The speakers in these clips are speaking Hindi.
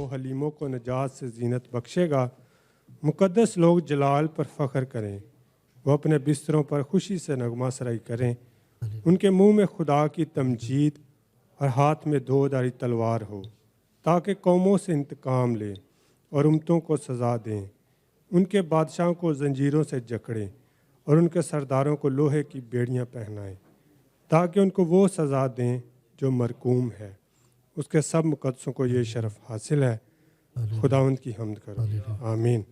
वो हलीमों को नजात से जीनत बख्शेगा। मुक़द्दस लोग जलाल पर फ़ख्र करें, वो अपने बिस्तरों पर खुशी से नगमा सराई करें। उनके मुंह में खुदा की तमजीद और हाथ में दोधारी तलवार हो, ताकि कौमों से इंतकाम लें और उम्मतों को सज़ा दें। उनके बादशाहों को जंजीरों से जकड़ें और उनके सरदारों को लोहे की बेड़ियां पहनाएं, ताकि उनको वो सज़ा दें जो मरकूम है। उसके सब मुक़द्दसों को ये शरफ़ हासिल है। खुदावंद की हम्द करो। आमीन।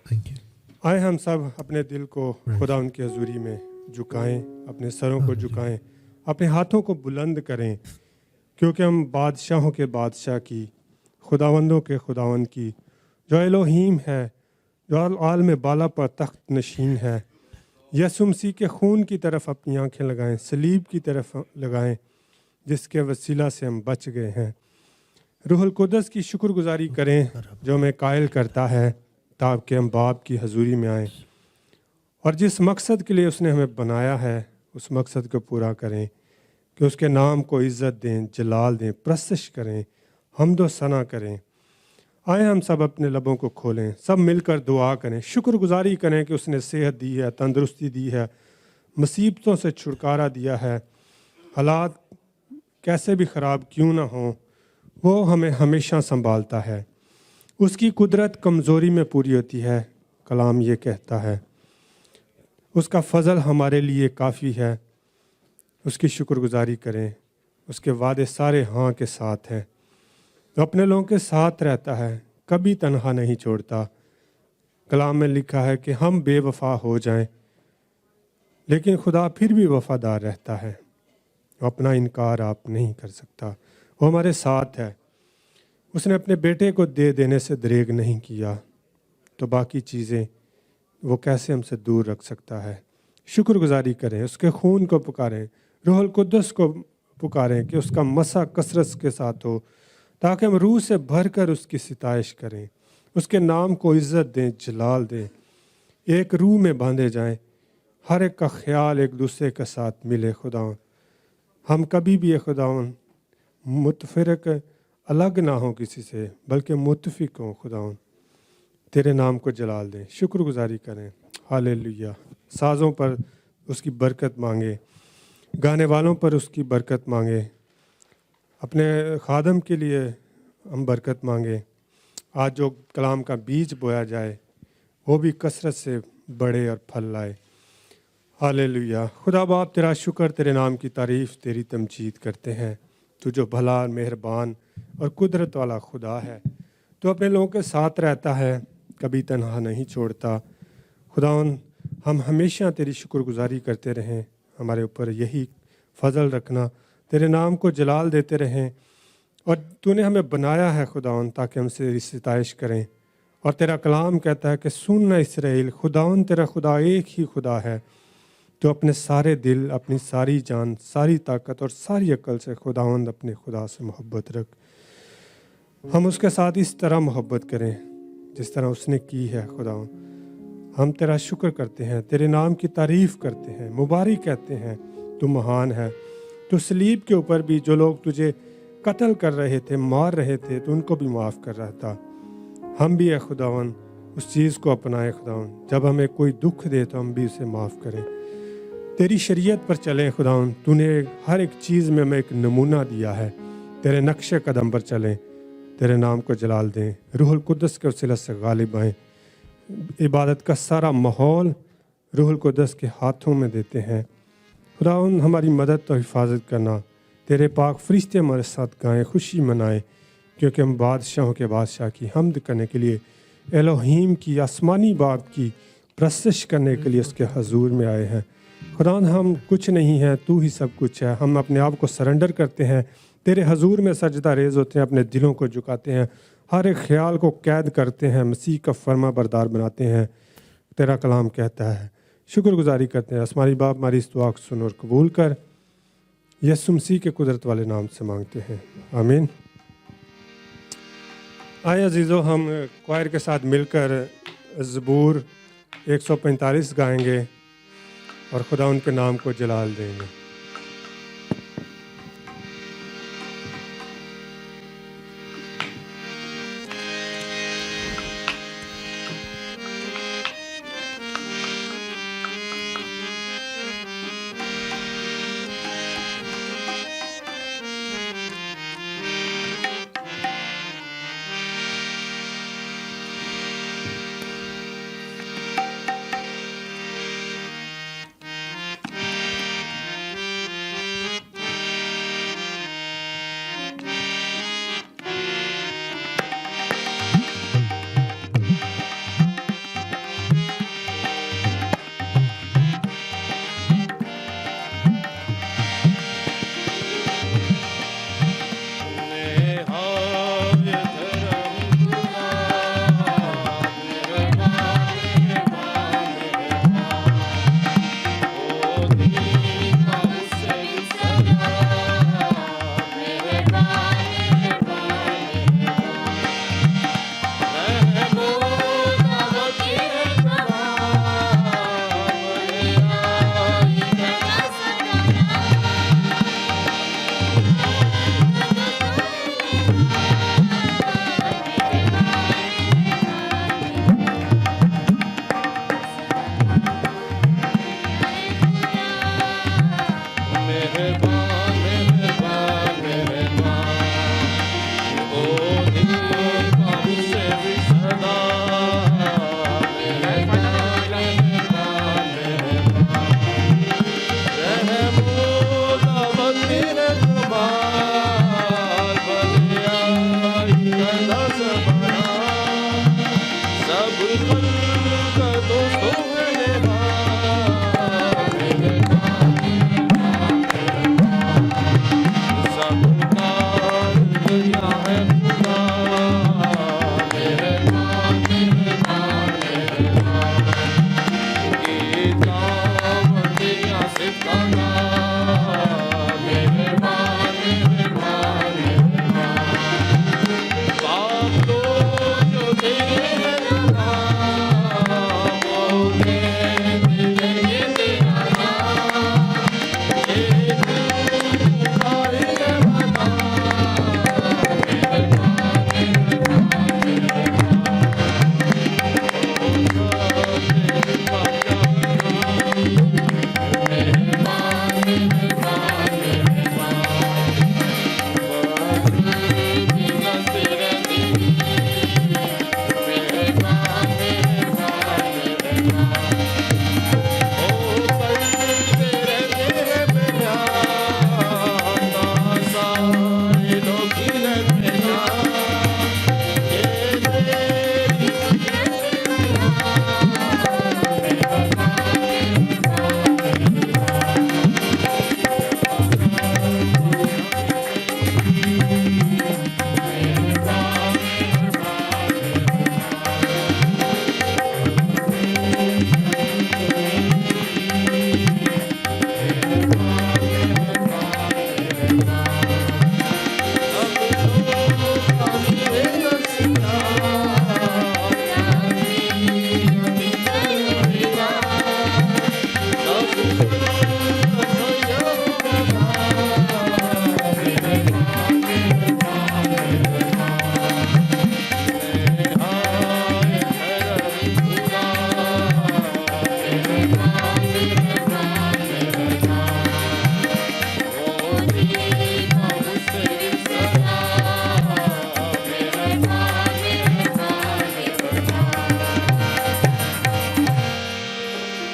Thank you. आए हम सब अपने दिल को खुदावंद की हजूरी में झुकाएं, अपने सरों को झुकाएं, अपने हाथों को बुलंद करें, क्योंकि हम बादशाहों के बादशाह की, खुदावंदों के खुदावंद की, जो एलोहीम है, जो आलम बाला पर तख्त नशीन है, यसु मसीह के खून की तरफ अपनी आंखें लगाएं, सलीब की तरफ लगाएं, जिसके वसीला से हम बच गए हैं। रूहुल कुद्दस की शुक्रगुजारी करें, जो हमें कायल करता है ताकि हम बाप की हजूरी में आएँ और जिस मकसद के लिए उसने हमें बनाया है उस मकसद को पूरा करें, कि उसके नाम को इज़्ज़त दें, जलाल दें, प्रस्तश करें, हम्द व सना करें। आए हम सब अपने लबों को खोलें, सब मिलकर दुआ करें, शुक्रगुजारी करें कि उसने सेहत दी है, तंदुरुस्ती दी है, मुसीबतों से छुटकारा दिया है। हालात कैसे भी ख़राब क्यों ना हों, वो हमें हमेशा संभालता है। उसकी कुदरत कमज़ोरी में पूरी होती है। कलाम ये कहता है, उसका फ़ज़ल हमारे लिए काफ़ी है। उसकी शुक्रगुजारी करें। उसके वादे सारे हाँ के साथ हैं। तो अपने लोगों के साथ रहता है, कभी तन्हा नहीं छोड़ता। कलाम में लिखा है कि हम बेवफा हो जाएं, लेकिन खुदा फिर भी वफादार रहता है। अपना इनकार आप नहीं कर सकता। वो हमारे साथ है। उसने अपने बेटे को दे देने से दरेग नहीं किया, तो बाकी चीज़ें वो कैसे हमसे दूर रख सकता है। शुक्रगुजारी करें, उसके खून को पुकारें, रूहुल कुद्दस को पुकारें कि उसका मसा कसरत के साथ हो, ताकि हम रूह से भरकर उसकी सिताइश करें, उसके नाम को इज़्ज़त दें, जलाल दें, एक रूह में बांधे जाएं, हर एक का ख्याल एक दूसरे के साथ मिले। खुदावन हम कभी भी खुदावन मुतफिरक अलग ना हो किसी से, बल्कि मुतफिक हों। खुदावन तेरे नाम को जलाल दें, शुक्रगुजारी करें। हालेलुया। साज़ों पर उसकी बरकत मांगे, गाने वालों पर उसकी बरकत मांगे, अपने खादम के लिए हम बरकत मांगे। आज जो कलाम का बीज बोया जाए वो भी कसरत से बढ़े और फल लाए। हालेलुया। खुदा बाप तेरा शुक्र, तेरे नाम की तारीफ़, तेरी तमजीद करते हैं। तू जो भला, मेहरबान और कुदरत वाला खुदा है, तो अपने लोगों के साथ रहता है, कभी तन्हा नहीं छोड़ता। खुदावन हम हमेशा तेरी शुक्रगुजारी करते रहें, हमारे ऊपर यही फजल रखना, तेरे नाम को जलाल देते रहें। और तूने हमें बनाया है खुदावन ताकि हमसे तेरी सिताइश करें। और तेरा कलाम कहता है कि सुन इसराइल, खुदावन तेरा खुदा एक ही खुदा है। तो अपने सारे दिल, अपनी सारी जान, सारी ताकत और सारी अक्ल से खुदावंद अपने खुदा से मोहब्बत रख। हम उसके साथ इस तरह मोहब्बत करें जिस तरह उसने की है। खुदावंद हम तेरा शुक्र करते हैं, तेरे नाम की तारीफ़ करते हैं, मुबारक कहते हैं। तू महान है। तो सलीब के ऊपर भी जो लोग तुझे कत्ल कर रहे थे, मार रहे थे, तो उनको भी माफ़ कर रहा था। हम भी है खुदावन उस चीज़ को अपनाएं। खुदावन जब हमें कोई दुख दे तो हम भी उसे माफ़ करें, तेरी शरीयत पर चलें। खुदावन तूने हर एक चीज़ में हमें एक नमूना दिया है, तेरे नक्शे कदम पर चलें, तेरे नाम को जलाल दें। रूहुल कुद्दस के वसीला से गालिब आएँ। इबादत का सारा माहौल रूहुल कुद्दस के हाथों में देते हैं। खुदावन हमारी मदद और हिफाजत करना, तेरे पाक फरिश्ते हमारे साथ गाएं, खुशी मनाएं, क्योंकि हम बादशाहों के बादशाह की हम्द करने के लिए, एलोहीम की आसमानी बाप की प्रस्तश करने के लिए उसके हजूर में आए हैं। खुदावन हम कुछ नहीं हैं, तू ही सब कुछ है। हम अपने आप को सरेंडर करते हैं, तेरे हजूर में सजदा रेज होते हैं, अपने दिलों को झुकाते हैं, हर एक ख्याल को कैद करते हैं, मसीह का फर्मा बरदार बनाते हैं। तेरा कलाम कहता है, शुक्रगुजारी करते हैं। आसमानी बाप हमारी इस दुआ को सुन और कबूल कर, यीशु मसीह के कुदरत वाले नाम से मांगते हैं, आमीन। आए अजीज़ों, हम क्वायर के साथ मिलकर ज़बूर 145 गाएंगे और खुदा उनके नाम को जलाल देंगे।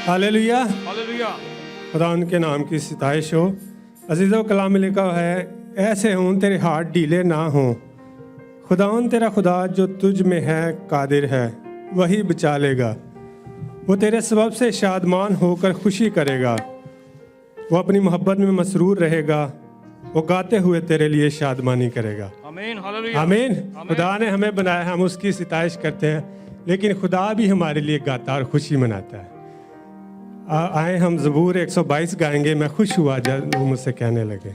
Hallelujah, hallelujah. खुदा उनके नाम की सिताइश हो। अजीज़ों, कलाम में लिखा है, ऐसे हों तेरे हाथ ढीले ना हों, खुदावन तेरा खुदा जो तुझ में है कादिर है, वही बचा लेगा। वो तेरे सबब से शादमान होकर खुशी करेगा, वो अपनी मोहब्बत में मसरूर रहेगा, वो गाते हुए तेरे लिए शादमानी करेगा। आमीन, हालेलुया। आमीन। खुदा ने हमें बनाया, हम उसकी सिताइश करते हैं, लेकिन खुदा भी हमारे लिए गाता और खुशी मनाता है। आए हम ज़बूर 122 गाएंगे। मैं खुश हुआ जब वो मुझसे कहने लगे।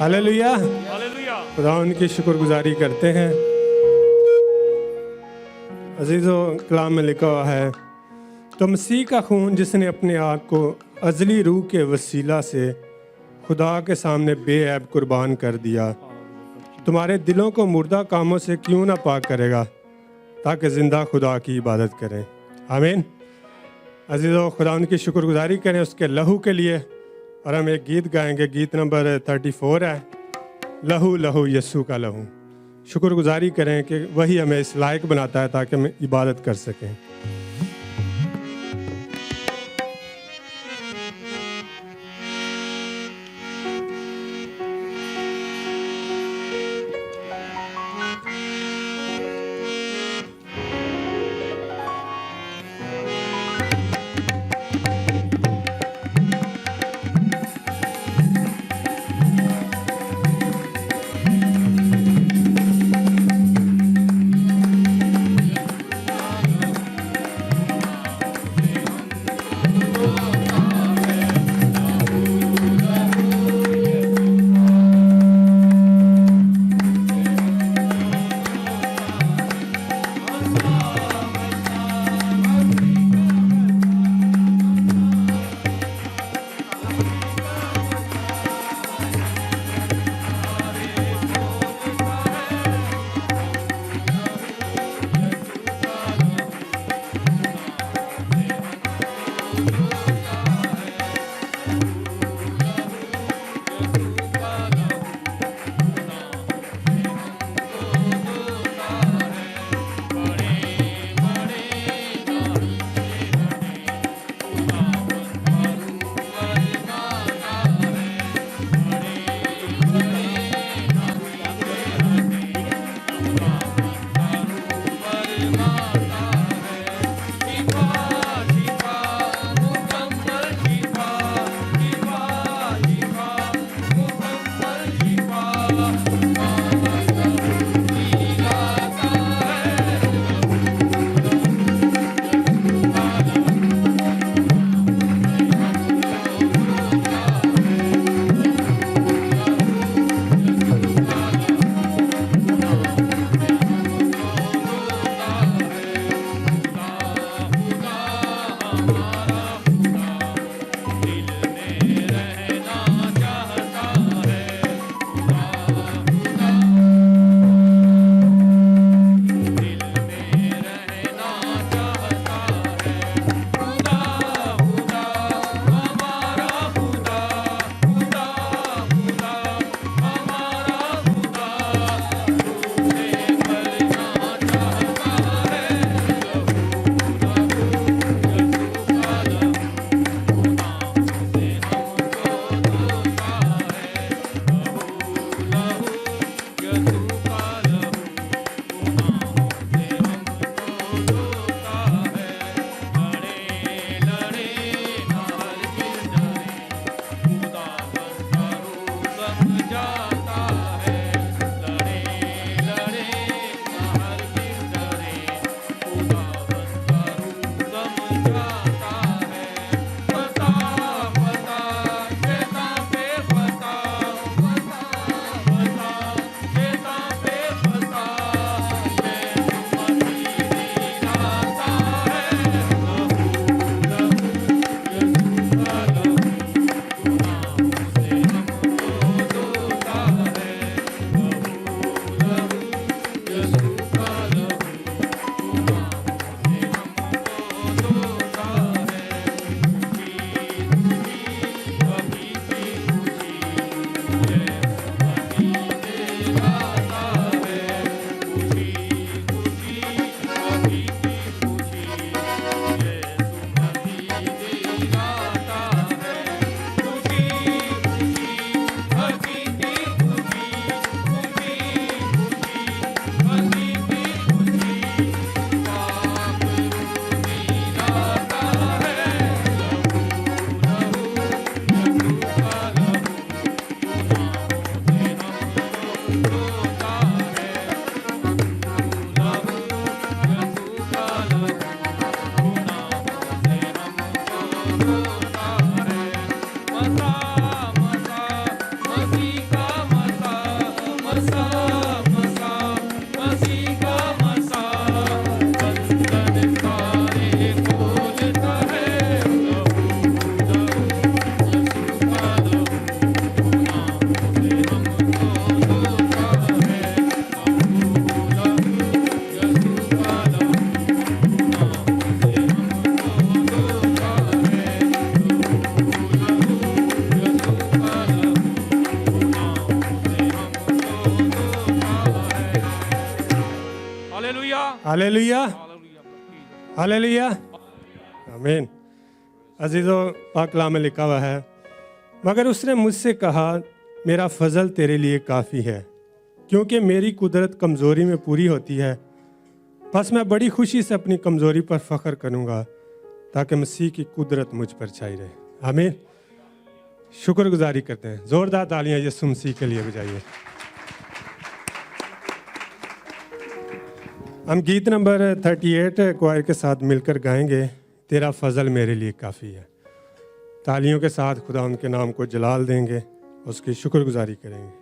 Hallelujah, hallelujah. खुदा उनकी शुक्रगुजारी करते हैं। अजीज़ों, कलाम में लिखा हुआ है, तो मसीह का खून जिसने अपने आप को अज़ली रूह के वसीला से खुदा के सामने बेऐब कुर्बान कर दिया, तुम्हारे दिलों को मुर्दा कामों से क्यों ना पाक करेगा ताकि ज़िंदा खुदा की इबादत करें। आमीन। अज़ीज़ों, खुदा उनकी शुक्रगुजारी करें उसके लहू के लिए। और हम एक गीत गाएंगे, गीत नंबर 34 है, लहू लहू यस्सू का लहू। शुक्रगुजारी करें कि वही हमें इस लायक बनाता है ताकि हम इबादत कर सकें। हालेलुया हालेलुया, हालेलुया हालेलुया, आमीन। अजीज़ों, पाक कलाम में लिखा हुआ है, मगर उसने मुझसे कहा, मेरा फजल तेरे लिए काफ़ी है, क्योंकि मेरी कुदरत कमज़ोरी में पूरी होती है। बस मैं बड़ी खुशी से अपनी कमज़ोरी पर फ़ख्र करूँगा, ताकि मसीह की कुदरत मुझ पर छाई रहे। आमीन। शुक्रगुजारी करते हैं, ज़ोरदार तालियां यीशु मसीह के लिए बजाइए। हम गीत नंबर 38 क्वायर के साथ मिलकर गाएंगे, तेरा फजल मेरे लिए काफ़ी है। तालियों के साथ खुदा उनके नाम को जलाल देंगे, उसकी शुक्रगुजारी करेंगे।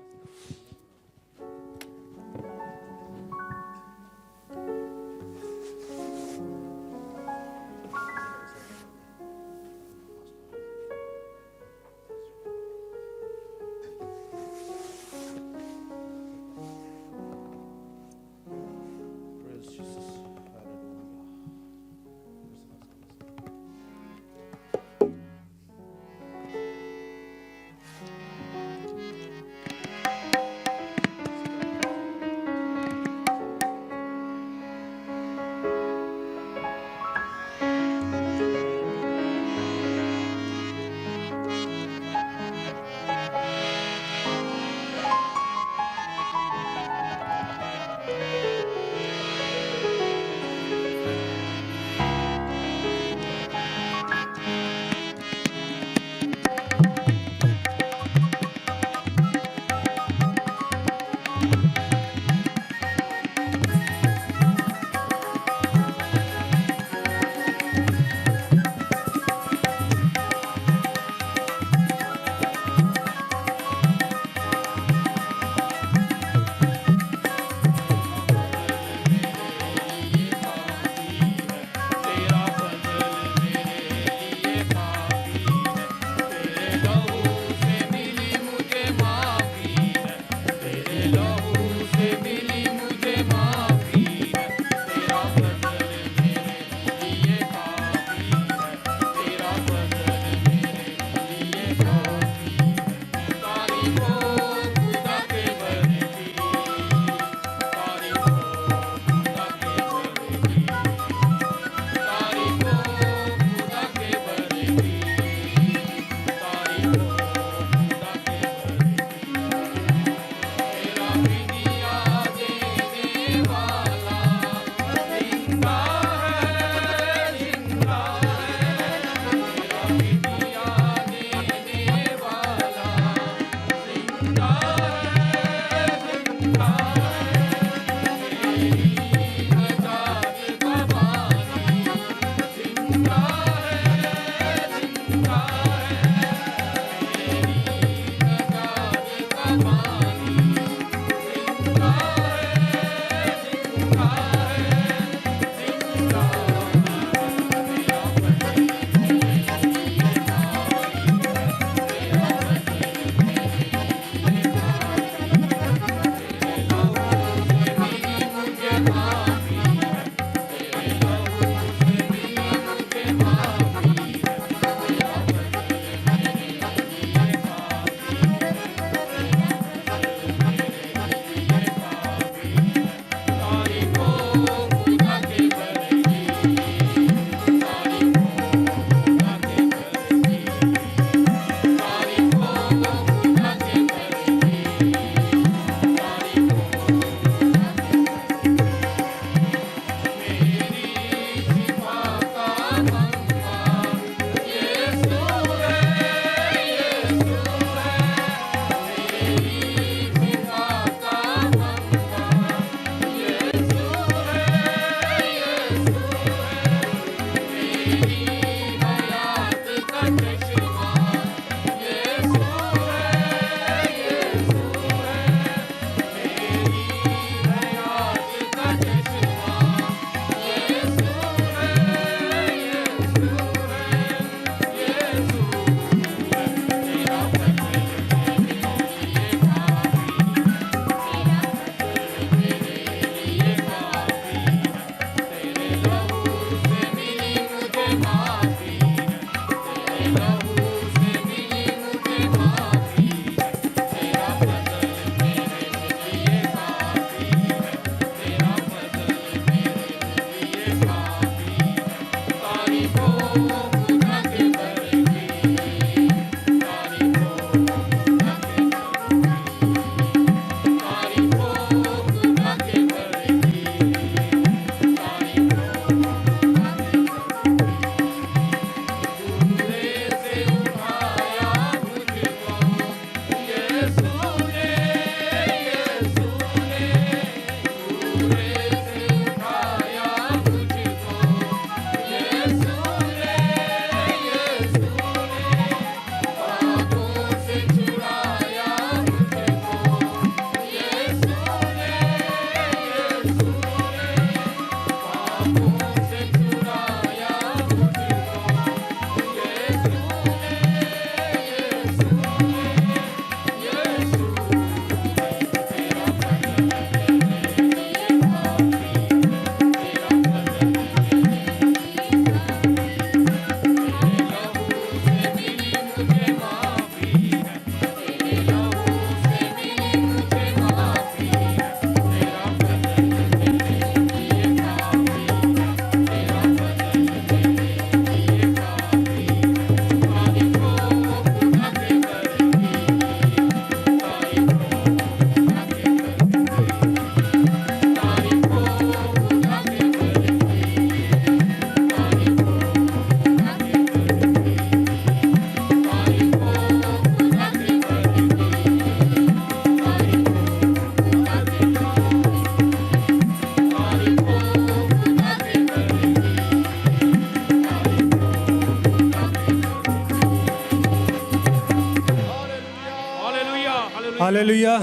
Hallelujah,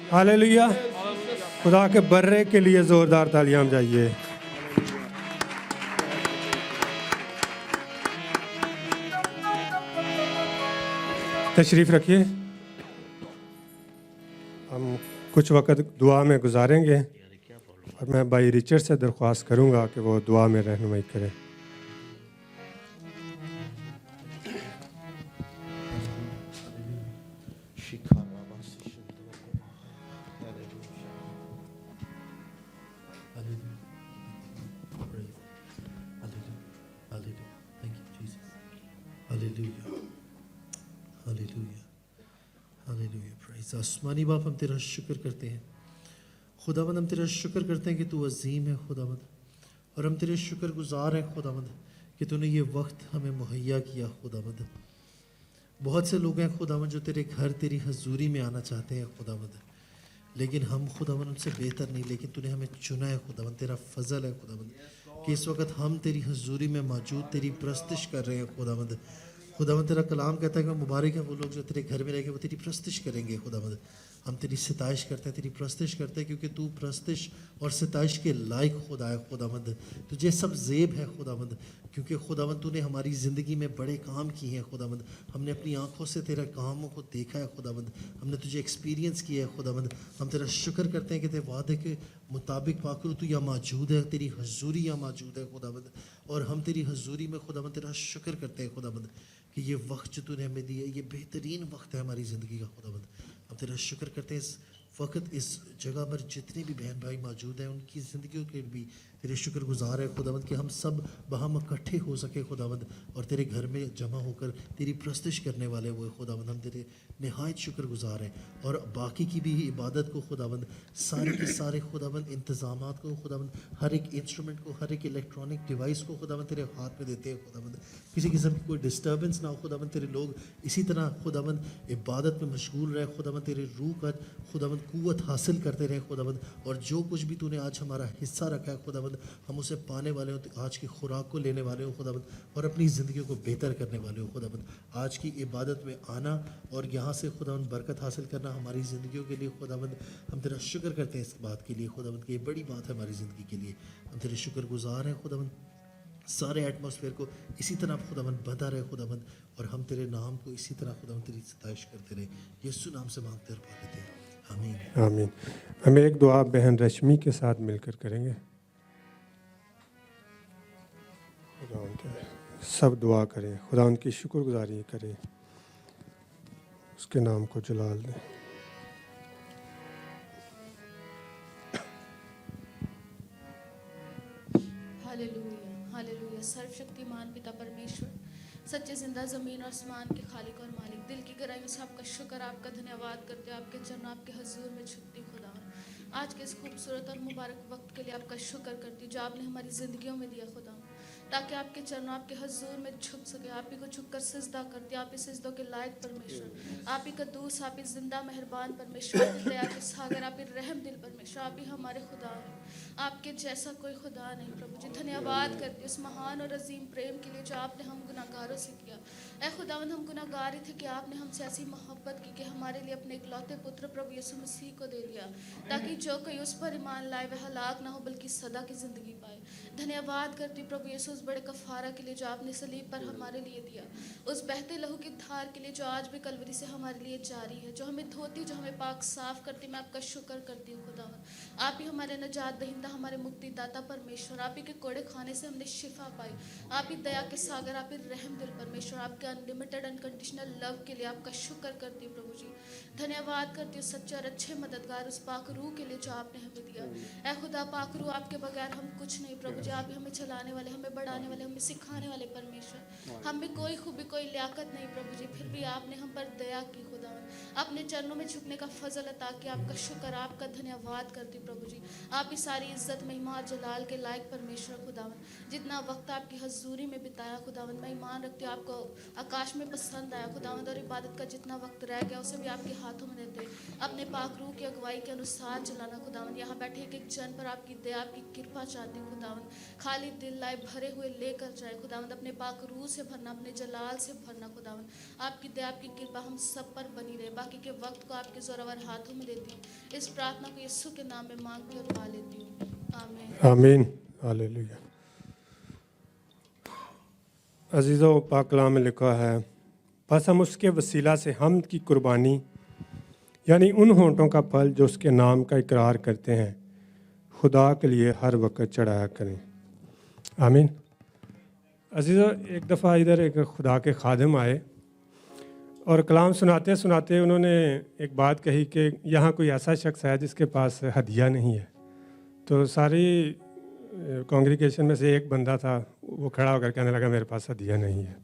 hallelujah. खुदा के बर्रे के लिए जोरदार तालियां जाइए। तशरीफ़ रखिए। हम कुछ वक़्त दुआ में गुजारेंगे और मैं भाई रिचर्ड से दरख्वास्त करूंगा कि वो दुआ में रहनुमाई करें। आसमानी बाप, हम तेरा शुक्र करते हैं खुदावंद, हम तेरा शुक्र करते हैं कि तू अजीम है खुदावंद, और हम तेरे शुक्रगुजार हैं खुदावंद कि तूने ये वक्त हमें मुहैया किया खुदावंद। बहुत से लोग हैं खुदावंद जो तेरे घर तेरी हजूरी में आना चाहते हैं खुदावंद, लेकिन हम खुदावंद उनसे बेहतर नहीं, लेकिन तूने हमें चुना है खुदावंद। तेरा फजल है खुदावंद कि इस वक्त हम तेरी हजूरी में मौजूद तेरी प्रस्तिश कर रहे हैं खुदावंद। खुदावंद तेरा कलाम कहता है कि मुबारक है वो लोग जो तेरे घर में रहेंगे, वो तेरी प्रस्तिश करेंगे खुदावंद। हम तेरी सिताइश करते हैं, तेरी प्रस्तिश करते हैं, क्योंकि तू प्रस्तिश और सिताइश के लायक खुदा है खुदावंद। तुझे सब ज़ेब है खुदावंद, क्योंकि खुदावंद तूने हमारी ज़िंदगी में बड़े काम किए हैं खुदावंद। हमने अपनी आंखों से तेरे कामों को देखा है खुदावंद, हमने तुझे एक्सपीरियंस किया है खुदावंद। हम तेरा शुक्र करते हैं कि तेरे वादे के मुताबिक पाकरू तू यहाँ मौजूद है, तेरी हजूरी यहाँ मौजूद है खुदावंद, और हम तेरी हजूरी में खुदावंद तेरा शुक्र करते हैं खुदावंद कि ये वक्त जो तूने हमें दिया, ये बेहतरीन वक्त है हमारी ज़िंदगी का खुदावंद। हम तेरा शुक्र करते हैं इस वक्त इस जगह पर जितने भी बहन भाई मौजूद हैं उनकी ज़िंदगियों के भी तेरे शुक्रगुजार है खुदावंद कि हम सब वहाँ इकट्ठे हो सके खुदावंद, और तेरे घर में जमा होकर तेरी प्रस्तिश करने वाले वो खुदावंद। हम तेरे नहायत शुक्रगुजार हैं, और बाकी की भी इबादत को खुदावंद, सारे के सारे खुदावंद इंतज़ामात को खुदावंद, हर एक इंस्ट्रूमेंट को, हर एक इलेक्ट्रॉनिक डिवाइस को खुदावंद तेरे हाथ में देते हैं खुदावंद। किसी किस्म की कोई डिस्टर्बेंस ना हो खुदावंद, तेरे लोग इसी तरह खुदावंद इबादत में मशगूल रहे खुदावंद, तेरे रूह का खुदावंद कुव्वत हासिल करते रहे खुदावंद, और जो कुछ भी तूने आज हमारा हिस्सा रखा है खुदावंद हम उसे पाने वाले हो, आज की खुराक को लेने वाले हो खुदावंद, और अपनी ज़िंदगी को बेहतर करने वाले हो खुदावंद। आज की इबादत में आना और यहाँ से खुदावंद बरकत हासिल करना हमारी ज़िंदगियों के लिए खुदावंद, हम तेरा शुक्र करते हैं इस बात के लिए खुदावंद कि ये बड़ी बात है हमारी ज़िंदगी के लिए। हम तेरे शुक्रगुजार हैं खुदावंद। सारे एटमॉस्फेयर को इसी तरह खुदावंद बंधा रहे खुदावंद, और हम तेरे नाम को इसी तरह खुदावंद तेरी सताइश करते रहे। यीशु नाम से मांगते और पाते हैं, आमीन आमीन। हम एक दुआ बहन रश्मि के साथ मिलकर करेंगे। सब दुआ करें, खुदा उनकी शुक्रगुजारी करें, उसके नाम को जलाल दें। Hallelujah, hallelujah. सर्वशक्तिमान पिता परमेश्वर, सच्चे जिंदा ज़मीन और आसमान के खालिक और मालिक, दिल की गहराई में से आपका शुक्र, आपका धन्यवाद करते हैं, आपके चरण आपके हजूर में झुकती खुदा। आज के इस खूबसूरत और मुबारक वक्त के लिए आपका शुक्र करती जो आपने हमारी ज़िंदगियों में दिया खुदा, ताकि आपके चरणों आपके हजूर में झुक सके। आप ही को झुककर सिजदा करते, आप ही सिजदों के लायक परमेश्वर, आप ही कद्दूस, आप ही जिंदा मेहरबान परमेश्वर, आप ही दया के सागर, आप ही रहम दिल परमेश्वर, आप ही हमारे खुदा हैं। आपके जैसा कोई खुदा नहीं प्रभु जी। धन्यवाद करती उस महान और अजीम प्रेम के लिए जो आपने हम गुनाहगारों से किया। ऐ खुदावंद, हम गुनाहगार ही थे कि आपने हमसे ऐसी मोहब्बत की कि हमारे लिए अपने इकलौते पुत्र प्रभु यीशु मसीह को दे दिया, ताकि जो कोई उस पर ईमान लाए वह हलाक ना हो बल्कि सदा की ज़िंदगी पाए। धन्यवाद करती प्रभु यीशु उस बड़े कफ़ारा के लिए जो आपने सलीब पर हमारे लिए दिया, उस बहते लहू की धार के लिए जो आज भी कलवरी से हमारे लिए जारी है, जो हमें धोती, जो हमें पाक साफ करती। मैं आपका शुक्र करती हूँ खुदावंद। आप ही हमारे नजात दहिंदा, हमारे मुक्तिदाता परमेश्वर, आप ही के कोड़े खाने से हमने शिफा पाई। आप ही दया के सागर, आप ही रहम दिल परमेश्वर, आपके अनलिमिटेड अनकंडीशनल लव के लिए आपका शुक्र करती हूँ प्रभु जी। धन्यवाद करती हूँ सच्चे और अच्छे मददगार उस पाक रूह के लिए जो आपने हमें दिया। ऐ खुदा पाक रूह, आपके बगैर हम कुछ नहीं प्रभु जी। आप ही हमें चलाने वाले, हमें बढ़ाने वाले, हमें सिखाने वाले परमेश्वर। हम में कोई खूबी कोई लियाकत नहीं प्रभु जी, फिर भी आपने हम पर दया की खुदा। अपने चरणों में झुकने का फजल अता किया। आपका शुक्र, आपका धन्यवाद करती प्रभु जी। आप ही सारी इज्जत महिमा और जलाल के लायक परमेश्वर खुदावन। जितना वक्त आपकी हजूरी में बिताया खुदावन, मैं ईमान रखती हूँ आपको आकाश में पसंद आया खुदावन, और इबादत का जितना वक्त रह गया उसे भी आपके हाथों में देते अपने पाक रूह की अगुवाई के अनुसार चलाना खुदावन। यहाँ बैठे एक एक जन पर आपकी दया, आपकी कृपा चाहती हूँ खुदावन। खाली दिल लाए भरे हुए लेकर जाए खुदावन, अपने पाक रूह से भरना, अपने जलाल से भरना खुदावन। आपकी दया, आपकी कृपा हम सब पर आप बनी रहे। बाकी के वक्त को आपके जोरावर हाथों में देती हूँ। इस प्रार्थना को यीशु के नाम में मांगती और पा लेती हूँ, आमीन। आमीन, हालेलुया। अजीज़ों, पाक कलाम में लिखा है, बस हम उसके वसीला से हमद की कुर्बानी यानी उन होंठों का फल जो उसके नाम का इकरार करते हैं खुदा के लिए हर वक्त चढ़ाया करें, आमीन। अजीज़ों, एक दफ़ा इधर एक खुदा के खादिम आए और कलाम सुनाते सुनाते उन्होंने एक बात कही कि यहाँ कोई ऐसा शख्स है जिसके पास हदिया नहीं है। तो सारी कांग्रीगेशन में से एक बंदा था, वो खड़ा होकर कहने लगा मेरे पास हदिया नहीं है।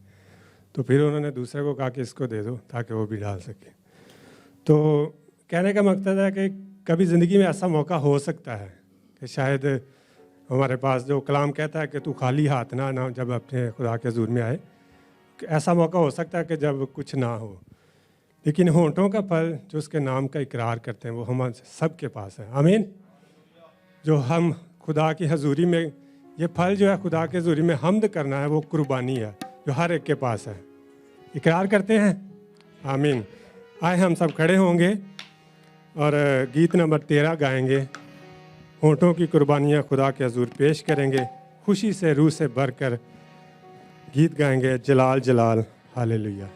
तो फिर उन्होंने दूसरे को कहा कि इसको दे दो ताकि वो भी डाल सके। तो कहने का मकसद है कि कभी ज़िंदगी में ऐसा मौका हो सकता है कि शायद हमारे पास, जो कलाम कहता है कि तू खाली हाथ ना जब अपने खुदा के हुजूर में आए, ऐसा मौका हो सकता है कि जब कुछ ना हो। लेकिन होंठों का फल जो उसके नाम का इकरार करते हैं वो हम सब के पास है, आमीन। जो हम खुदा की हजूरी में, ये फल जो है खुदा के हजूरी में हमद करना है, वो कुर्बानी है जो हर एक के पास है। इकरार करते हैं, आमीन। आए हम सब खड़े होंगे और गीत नंबर 13 गाएंगे। होंठों की कुर्बानियाँ खुदा के हजूर पेश करेंगे, खुशी से रूह से भरकर गीत गाएंगे, जलाल जलाल हालेलुया।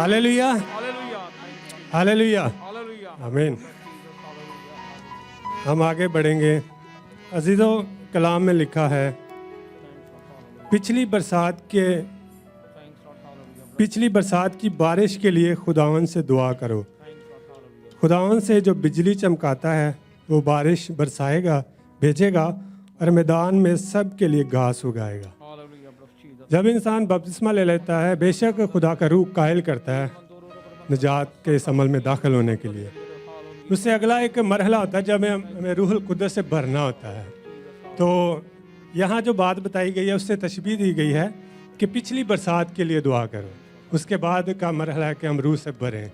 हालेलुया, हालेलुया, आमीन। हम आगे बढ़ेंगे। अजीज़ों, कलाम में लिखा है, पिछली बरसात की बारिश के लिए खुदावन से दुआ करो। खुदावन से जो बिजली चमकाता है वो बारिश बरसाएगा, भेजेगा और मैदान में सब के लिए घास उगाएगा। जब इंसान बपतिस्मा ले लेता है, बेशक खुदा का रूह कायल करता है निजात के इस अमल में दाखिल होने के लिए। उससे अगला एक मरहला होता है जब हमें रूहुल कुद्दस से भरना होता है। तो यहाँ जो बात बताई गई है उससे तशबीह दी गई है कि पिछली बरसात के लिए दुआ करो। उसके बाद का मरहला है कि हम रूह से भरें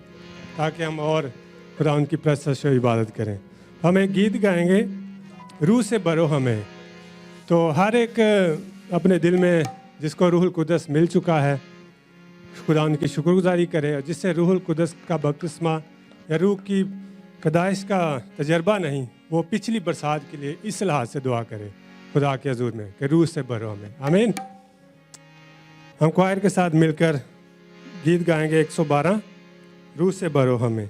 ताकि हम और खुदा उनकी प्रशंसा और इबादत करें। हम एक गीत गाएंगे, रूह से भरो हमें। तो हर एक अपने दिल में जिसको रूहुल कुद्दस मिल चुका है, खुदा उनकी शुक्रगुजारी करे। और जिससे रूहुल कुद्दस का बपतिस्मा या रूह की कदाइश का तजर्बा नहीं, वो पिछली बरसात के लिए इस लिहाज से दुआ करे खुदा के हजूर में कि रूह से भरो हमें। आमीन। हम क्वायर के साथ मिलकर गीत गाएंगे 112, रूह से भरो हमें।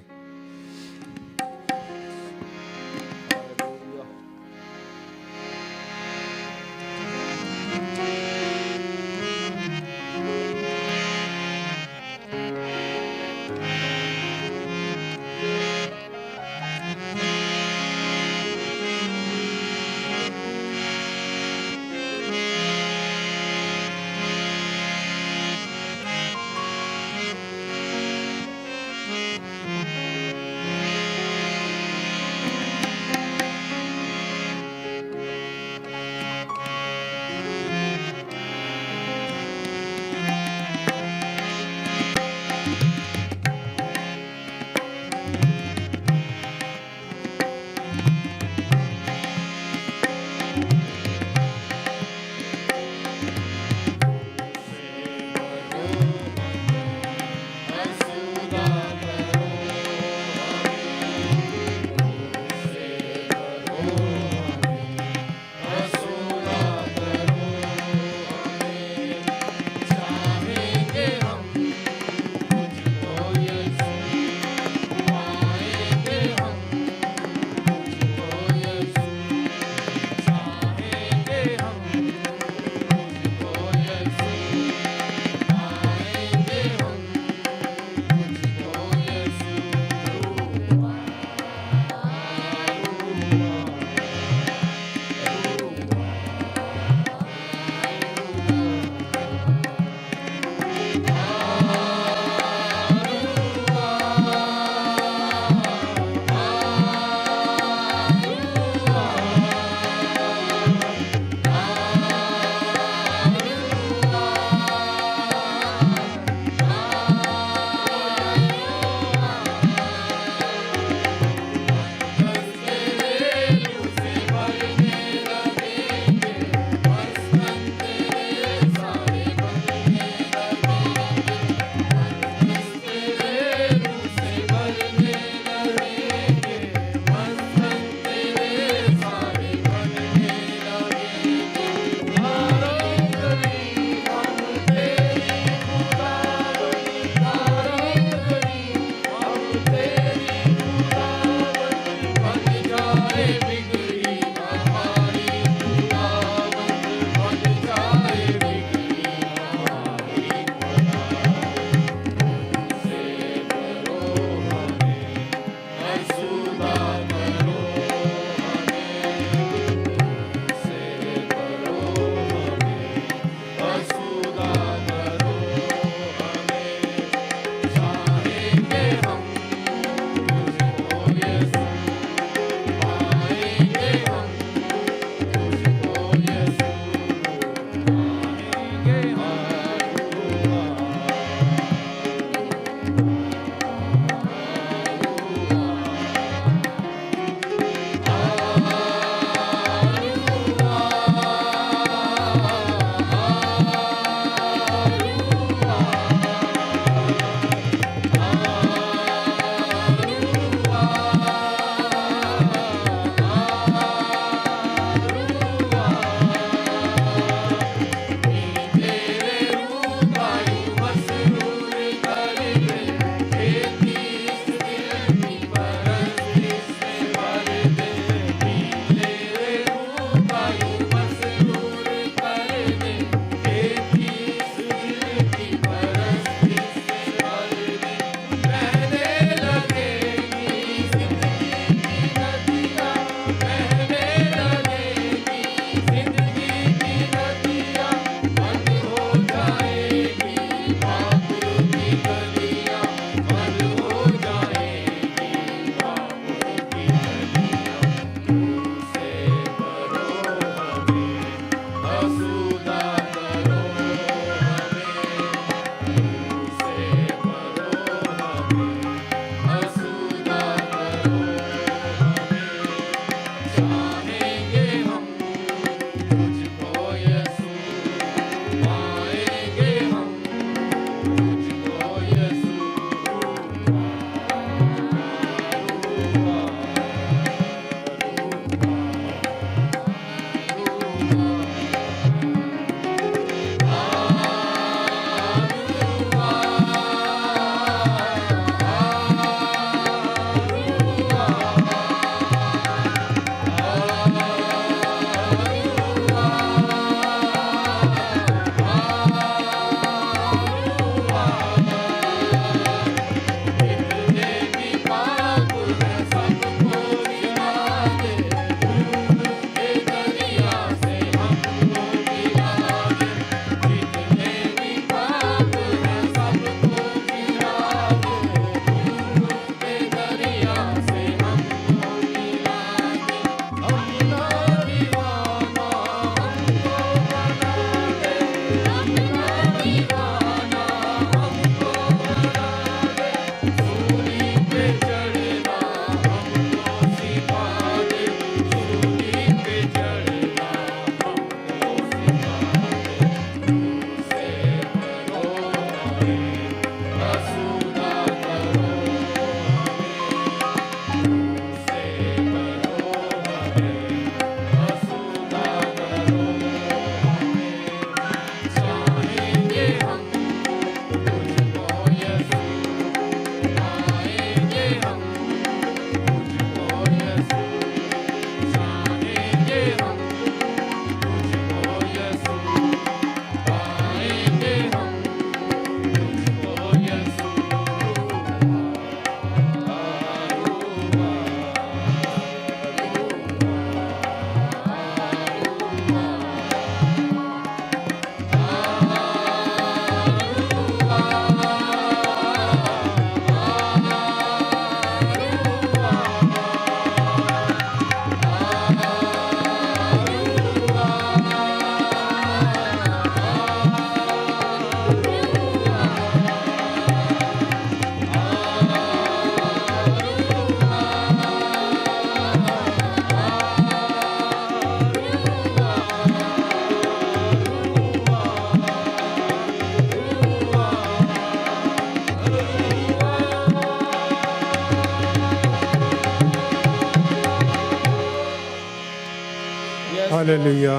हालेलुया।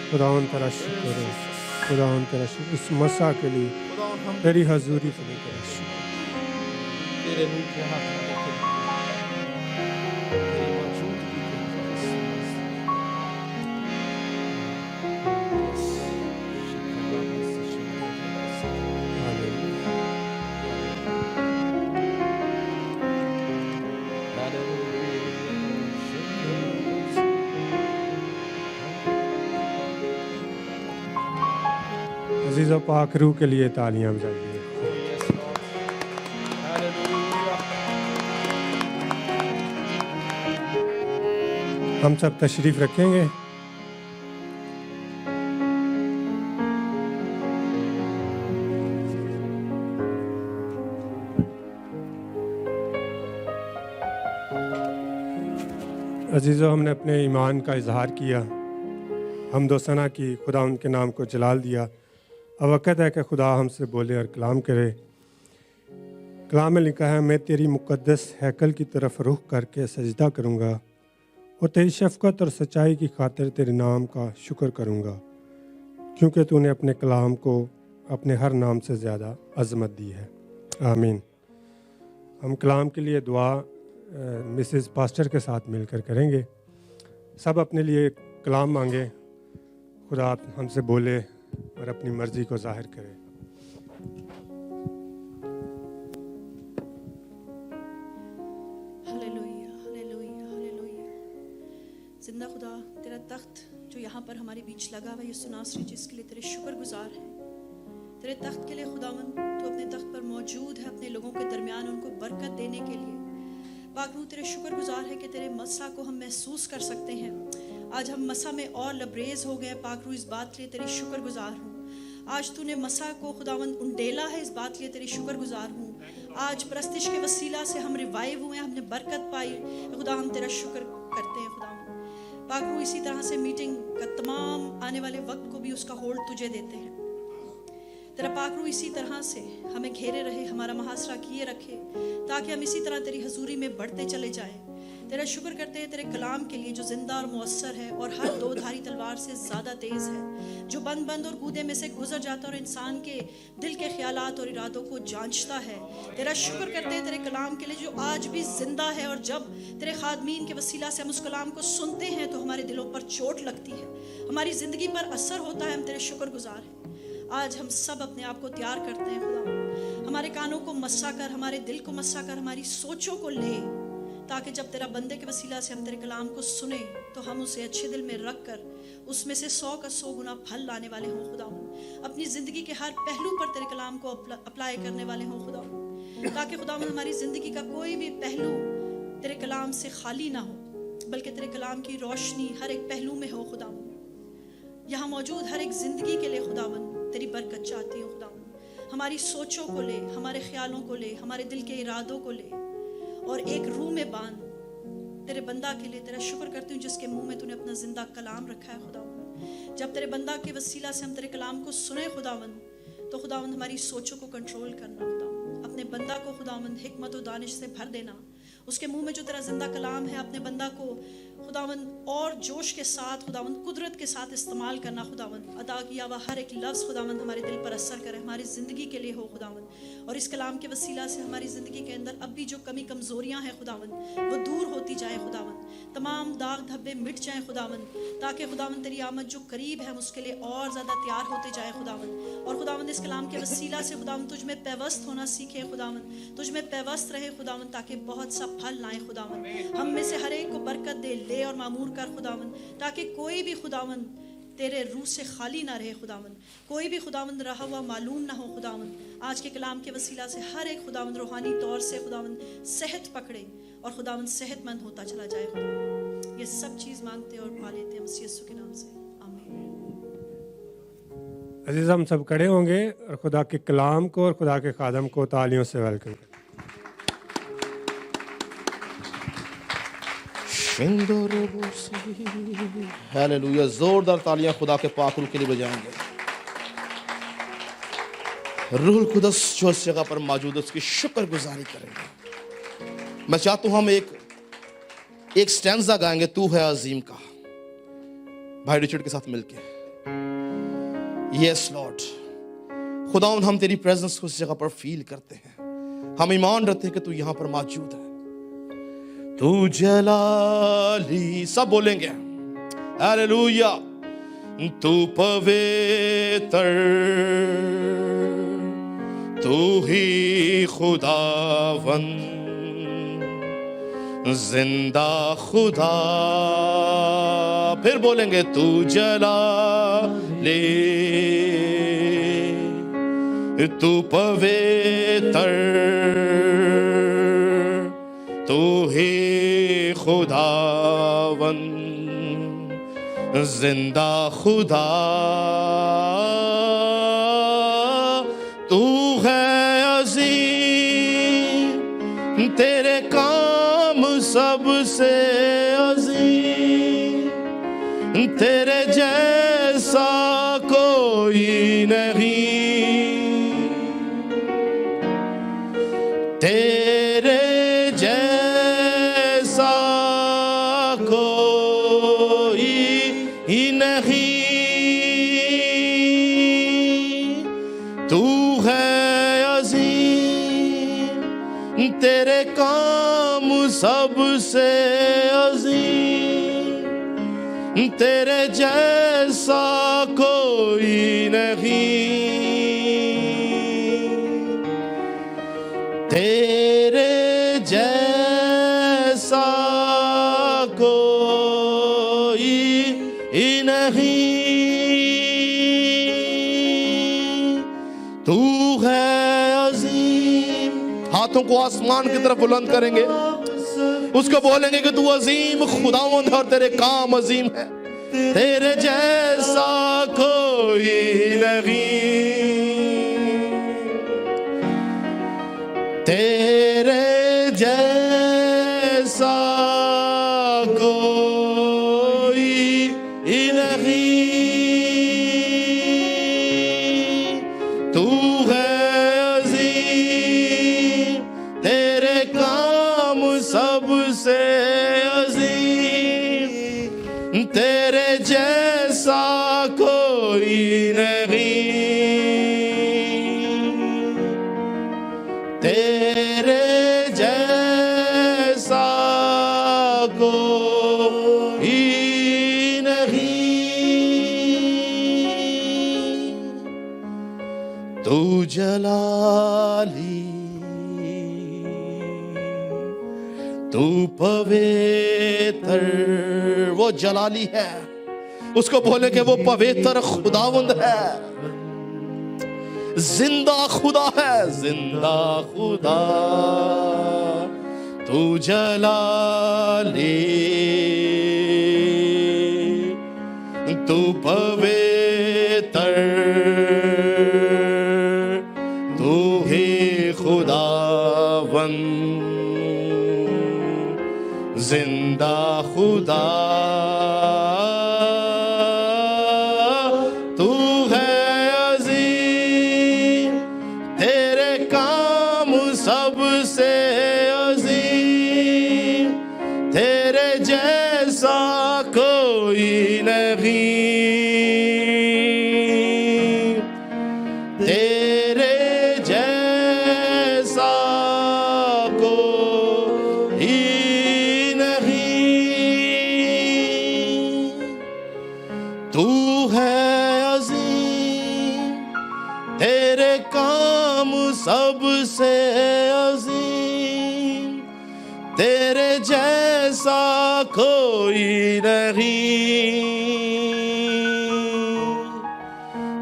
खुदावन तेरा शुक्र है, खुदावन तेरा शुक्र इस मसा के लिए, खुदावन हम तेरी हजूरी के लिए तेरा शुक्र। तेरे रूप के हाथ में लेके तेरी मौजूदगी के अजीज़ पाक रूह के लिए तालियां बजाइए। हम सब तशरीफ रखेंगे। अजीज़ों, हमने अपने ईमान का इजहार किया, हमदो सना की, खुदा उनके नाम को जलाल दिया। अब वक़्त है कि खुदा हमसे बोले और कलाम करे। कलाम में लिखा है, मैं तेरी मुक़द्दस हैकल की तरफ रुख करके सजदा करूँगा और तेरी शफ़क़त और सच्चाई की खातिर तेरे नाम का शुक्र करूँगा, क्योंकि तूने अपने कलाम को अपने हर नाम से ज़्यादा अज़मत दी है। आमीन। हम कलाम के लिए दुआ मिसेस पास्टर के साथ मिलकर करेंगे। सब अपने लिए कलाम मांगे, खुदा हमसे बोले और अपनी मर्ज़ी को ज़ाहिर करे। Hallelujah, hallelujah, hallelujah. जिंदा खुदा, तेरा तख्त जो यहाँ पर हमारे बीच लगा हुआ, यीशु नासरी, जिसके लिए तेरे शुक्रगुजार हैं। तेरे तख्त के लिए खुदावन, तू अपने तख्त पर मौजूद है, अपने लोगों के दरमियान उनको बरकत देने के लिए। पाक रूह, तेरे शुक्रगुजार है कि तेरे मसा को हम महसूस कर सकते हैं। आज हम मसा में और लबरेज हो गए। पाक रूह, इस बात के लिए तेरी शुक्रगुजार हूँ। आज तूने मसा को खुदावन उंडेला है, इस बात के लिए तेरी शुक्रगुजार हूँ। आज प्रस्तिश के वसीला से हम रिवाइव हुए, हमने बरकत पाई। खुदा, हम तेरा शुक्र करते हैं। खुदावन पाक रूह, इसी तरह से मीटिंग का तमाम आने वाले वक्त को भी उसका होल्ड तुझे देते हैं। तेरा पाक रूह इसी तरह से हमें घेरे रहे, हमारा मुहासरा किए रखे, ताकि हम इसी तरह तेरी हजूरी में बढ़ते चले जाएं। तेरा शुक्र करते हैं तेरे कलाम के लिए, जो जिंदा और मुअस्सर है और हर दो धारी तलवार से ज़्यादा तेज़ है, जो बंद बंद और कूदे में से गुजर जाता और इंसान के दिल के ख्यालात और इरादों को जांचता है। तेरा शुक्र करते हैं तेरे कलाम के लिए, जो आज भी जिंदा है, और जब तेरे खादमीन के वसीला से हम उस कलाम को सुनते हैं तो हमारे दिलों पर चोट लगती है, हमारी ज़िंदगी पर असर होता है। हम तेरे शुक्रगुजार हैं। आज हम सब अपने आप को तैयार करते हैं खुदा, हमारे कानों को मस्सा कर, हमारे दिल को मस्सा कर, हमारी सोचों को ले, ताकि जब तेरा बंदे के वसीला से हम तेरे कलाम को सुने तो हम उसे अच्छे दिल में रख कर उसमें से 100 का 100 गुना फल लाने वाले हों खुदा। अपनी ज़िंदगी के हर पहलू पर तेरे कलाम को अप्लाई करने वाले हों खुदा, ताकि खुदा हमारी ज़िंदगी का कोई भी पहलू तेरे कलाम से खाली ना हो, बल्कि तेरे कलाम की रोशनी हर एक पहलू में हो खुदा। यहाँ मौजूद हर एक ज़िंदगी के लिए खुदावन तेरी बरकत चाहती हूँ खुदावन। हमारी सोचों को ले, हमारे ख्यालों को ले, हमारे दिल के इरादों को ले और एक रूह में बांध तेरे बंदा के लिए। तेरा शुक्र करती हूँ जिसके मुंह में तूने अपना जिंदा कलाम रखा है खुदावन। जब तेरे बंदा के वसीला से हम तेरे कलाम को सुने खुदावन, तो खुदावन हमारी सोचों को कंट्रोल करना खुदावन। अपने बंदा को खुदावन हिकमत और दानिश से भर देना। उसके मुंह में जो तेरा जिंदा कलाम है, अपने बंदा को खुदावन और जोश के साथ खुदावन कुदरत के साथ इस्तेमाल करना खुदावन। अदा किया हुआ हर एक लफ्ज़ खुदावन हमारे दिल पर असर करे, हमारी ज़िंदगी के लिए हो खुदावन। और इस कलाम के वसीला से हमारी ज़िंदगी के अंदर अब भी जो कमी कमज़ोरियाँ हैं खुदावन, वो दूर होती जाए खुदावन। तमाम दाग धब्बे मिट जाएँ खुदावन, ताकि खुदावन तेरी आमद जो करीब है हम उसके लिए और ज़्यादा तैयार होते जाए खुदावन। और खुदावन इस कलाम के वसीला से खुदावन तुझ में पैवस्त होना सीखे खुदावन, तुझ में पैवस्त रहे खुदावन, ताकि बहुत सा फल लाए खुदावन। हम में से हर एक को बरकत दे, ले और मामूर कर खुदावन, ताकि कोई भी खुदावन तेरे रूह से खाली ना रहे खुदावन, कोई भी खुदावन रहा हुआ मालूम ना हो खुदावन। आज के कलाम के वसीला से हर एक खुदावन रूहानी तौर से खुदावन सेहत पकड़े और खुदावन सेहतमंद होता चला जाए खुदावन। ये सब चीज़ मांगते और पा लेते हैं मसीह यीशु के नाम से, आमीन। अजीज़, हम सब खड़े होंगे और खुदा के कलाम को और खुदा के खादम को तालियों से वेलकम करें। हालेलुया, जोरदार तालियां खुदा के पाक रूह के लिए बजाएंगे। रूहुल कुदस जो इस जगह पर मौजूद है उसकी शुक्रगुजारी करेंगे। मैं चाहता हूं हम एक स्टैंजा गाएंगे, तू है अजीम का। भाई रिचर्ड के साथ मिलके, यस लॉर्ड, खुदावन हम तेरी प्रेजेंस को उस जगह पर फील करते हैं, हम ईमान रखते हैं कि तू यहां पर मौजूद है। तू जलाली, सब बोलेंगे हालेलुया। तू पवित्र, तू ही खुदावन, जिंदा खुदा। फिर बोलेंगे तू जलाली, तू पवित्र, तू ही खुदावन, जिंदा खुदा। तू है अजीम, तेरे काम सबसे अजीम, तेरे जैसा कोई नहीं, तेरे जैसा कोई ही नहीं। तू है अजीम, तेरे काम सबसे अजीम, तेरे जैसा कोई नहीं, तेरे जैसा कोई ही नहीं। तू है अजीम, हाथों को आसमान की तरफ बुलंद करेंगे, उसको बोलेंगे कि तू अजीम खुदावंद और तेरे काम अजीम है, तेरे जैसा कोई नहीं, तेरे जैसा कोई ही नहीं। तू है अजीम, तेरे काम सबसे अजीम, तेरे जैसा कोई नहीं, तेरे जैसा कोई नहीं। तू जलाली, तू पवित्र, वो जलाली है, उसको बोले कि वो पवित्र खुदावंद है, जिंदा खुदा है, जिंदा खुदा। तू जलाली, तू पवित्र, तू ही खुदावन, जिंदा खुदा। तू है अजीम, तेरे काम सबसे अजीम, तेरे जैसा कोई नहीं, तेरे जैसा कोई तू है अजीम, तेरे काम सबसे अजीम, तेरे जैसा कोई नहीं,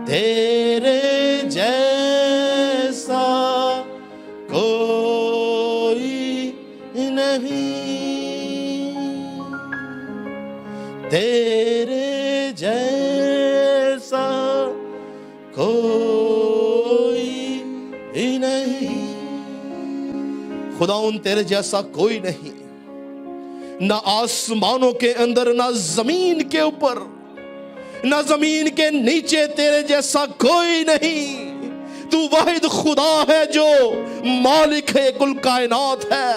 तेरे जैसा कोई नहीं, तेरे जैसा कोई ही नहीं। खुदाउन तेरे जैसा कोई नहीं, ना आसमानों के अंदर, ना जमीन के ऊपर, ना जमीन के नीचे तेरे जैसा कोई नहीं। तू वाहिद खुदा है जो मालिक है, कुल कायनात है।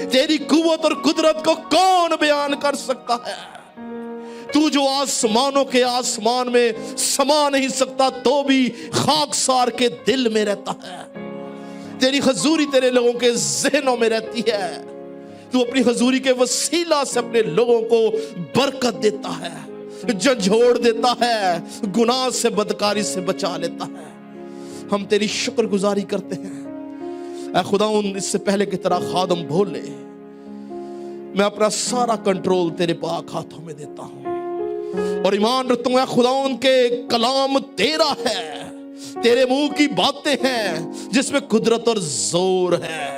तेरी कुव्वत और कुदरत को कौन बयान कर सकता है। तू जो आसमानों के आसमान में समा नहीं सकता तो भी खाकसार के दिल में रहता है। तेरी हजूरी तेरे लोगों के ज़हनों में रहती है। तू अपनी हजूरी के वसीला से अपने लोगों को बरकत देता है, झंझोड़ देता है, गुनाह से बदकारी से बचा लेता है। हम तेरी शुक्रगुजारी करते हैं। ऐ खुदाउन, इससे पहले की तरह खादम बोले, मैं अपना सारा कंट्रोल तेरे पाक हाथों में देता हूं और ईमान रखता हूं खुदाउन के कलाम तेरा है, तेरे मुंह की बातें हैं जिसमें कुदरत और जोर है।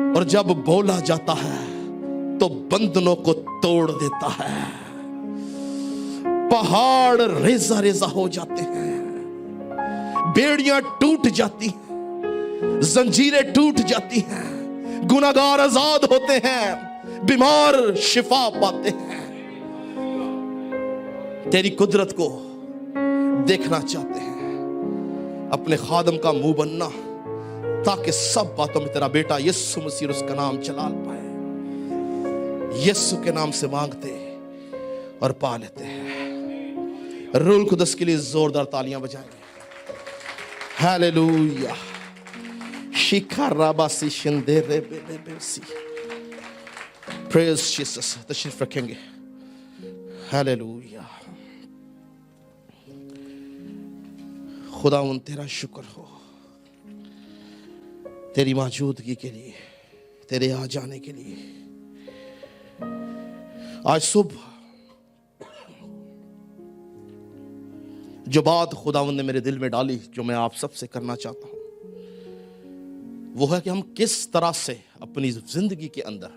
और जब बोला जाता है तो बंधनों को तोड़ देता है, पहाड़ रेजा रेजा हो जाते हैं, बेड़ियां टूट जाती हैं, जंजीरें टूट जाती हैं, गुनाहगार आजाद होते हैं, बीमार शिफा पाते हैं। तेरी कुदरत को देखना चाहते हैं। अपने खादम का मुंह बनना ताकि सब बातों में तेरा बेटा यीशु मसीह उसका नाम चलाल पाए। यीशु के नाम से मांगते और पा लेते हैं। रूल कुदस के लिए जोरदार तालियां बजाएंगे। हालेलुया। शिकाराबासी शिंदेरे बेलेबेसी। Praise Jesus. तशरीफ रखेंगे। हालेलुया। खुदावन तेरा शुक्र हो तेरी मौजूदगी के लिए, तेरे आ जाने के लिए। आज सुबह जो बात खुदावन ने मेरे दिल में डाली, जो मैं आप सबसे करना चाहता हूं, वो है कि हम किस तरह से अपनी जिंदगी के अंदर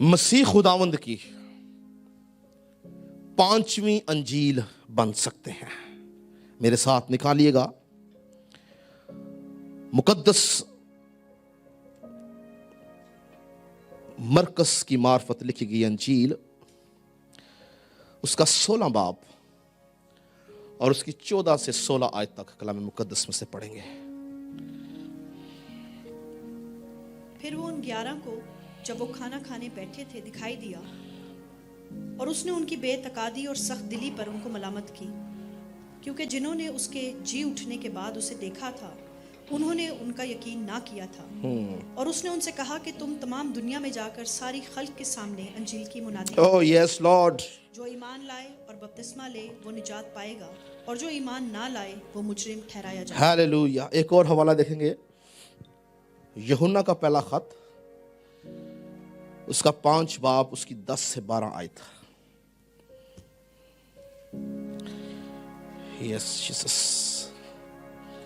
मसीह खुदावंद की 5वीं अंजील बन सकते हैं। मेरे साथ निकालिएगा मुकद्दस मरकस की मार्फत लिखी गई अंजील, उसका 16 बाब और उसकी 14 से 16 आयत तक कलाम मुकद्दस में से पढ़ेंगे। फिर वो उन 11 को जब वो खाना खाने बैठे थे दिखाई दिया और उसने उनकी बेतकादी और सख्त दिली पर उनको मलामत की, क्योंकि जिन्होंने उसके जी उठने के बाद उसे देखा था उन्होंने उनका यकीन ना किया था। और उसने उनसे कहा कि तुम तमाम दुनिया में जाकर सारी खल्क के सामने अंजील की मुनादी करो। Oh yes Lord. जो ईमान लाए और बपतिस्मा ले वो निजात पाएगा, और जो ईमान ना लाए वो मुजरिम ठहराया जाएगा। हालेलुया। एक और हवाला देखेंगे, यूहन्ना का पहला खत, उसका 5 बाब, उसकी 10 से 12 आयत। Yes Jesus.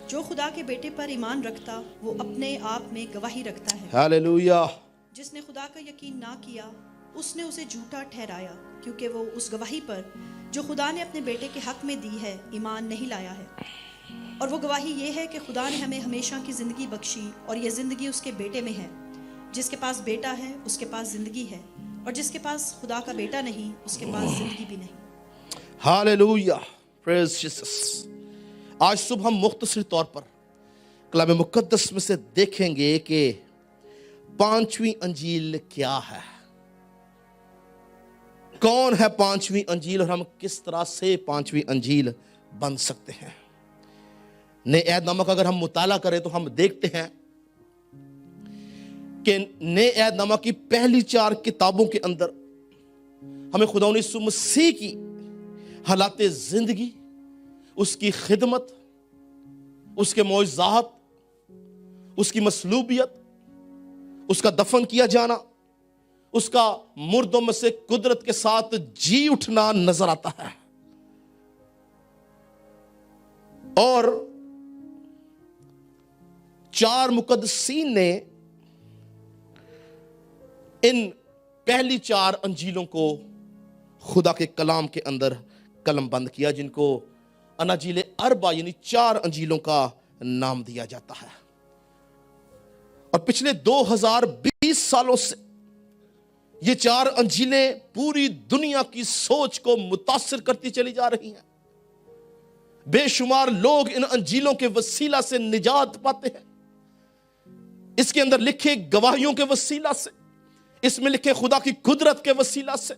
जो खुदा के बेटे पर ईमान रखता वो अपने आप में गवाही रखता है। हालेलुया। जिसने खुदा का यकीन ना किया उसने उसे झूठा ठहराया, क्योंकि वो उस गवाही पर जो खुदा ने अपने बेटे के हक में दी है ईमान नहीं लाया है। और वो गवाही ये है कि खुदा ने हमें हमेशा की ज़िंदगी बख्शी और ये ज़िंदगी उसके बेटे में है। जिसके पास बेटा है उसके पास ज़िंदगी है, और जिसके पास खुदा का बेटा नहीं उसके पास ज़िंदगी भी नहीं। हालेलुया। Praise Jesus. आज सुबह हम मुख्तसर तौर पर कलाम मुकद्दस में से देखेंगे कि 5वीं अंजील क्या है, कौन है 5वीं अंजील, और हम किस तरह से 5वीं अंजील बन सकते हैं। नए ऐहदनामा का अगर हम मुताला करें तो हम देखते हैं कि नए ऐहदनामा की पहली 4 किताबों के अंदर हमें खुदा यीशु मसीह की हालात जिंदगी, उसकी खिदमत, उसके मौजज़ात, उसकी मसलूबियत, उसका दफन किया जाना, उसका मुर्दों में से कुदरत के साथ जी उठना नजर आता है। और 4 मुकद्दसीन ने इन पहली 4 अंजीलों को खुदा के कलाम के अंदर कलम बंद किया, जिनको अनाजील अरबा यानी 4 अंजीलों का नाम दिया जाता है। और पिछले 2020 सालों से ये 4 अंजीलें पूरी दुनिया की सोच को मुतासिर करती चली जा रही हैं। बेशुमार लोग इन अंजीलों के वसीला से निजात पाते हैं। इसके अंदर लिखे गवाहियों के वसीला से, इसमें लिखे खुदा की कुदरत के वसीला से,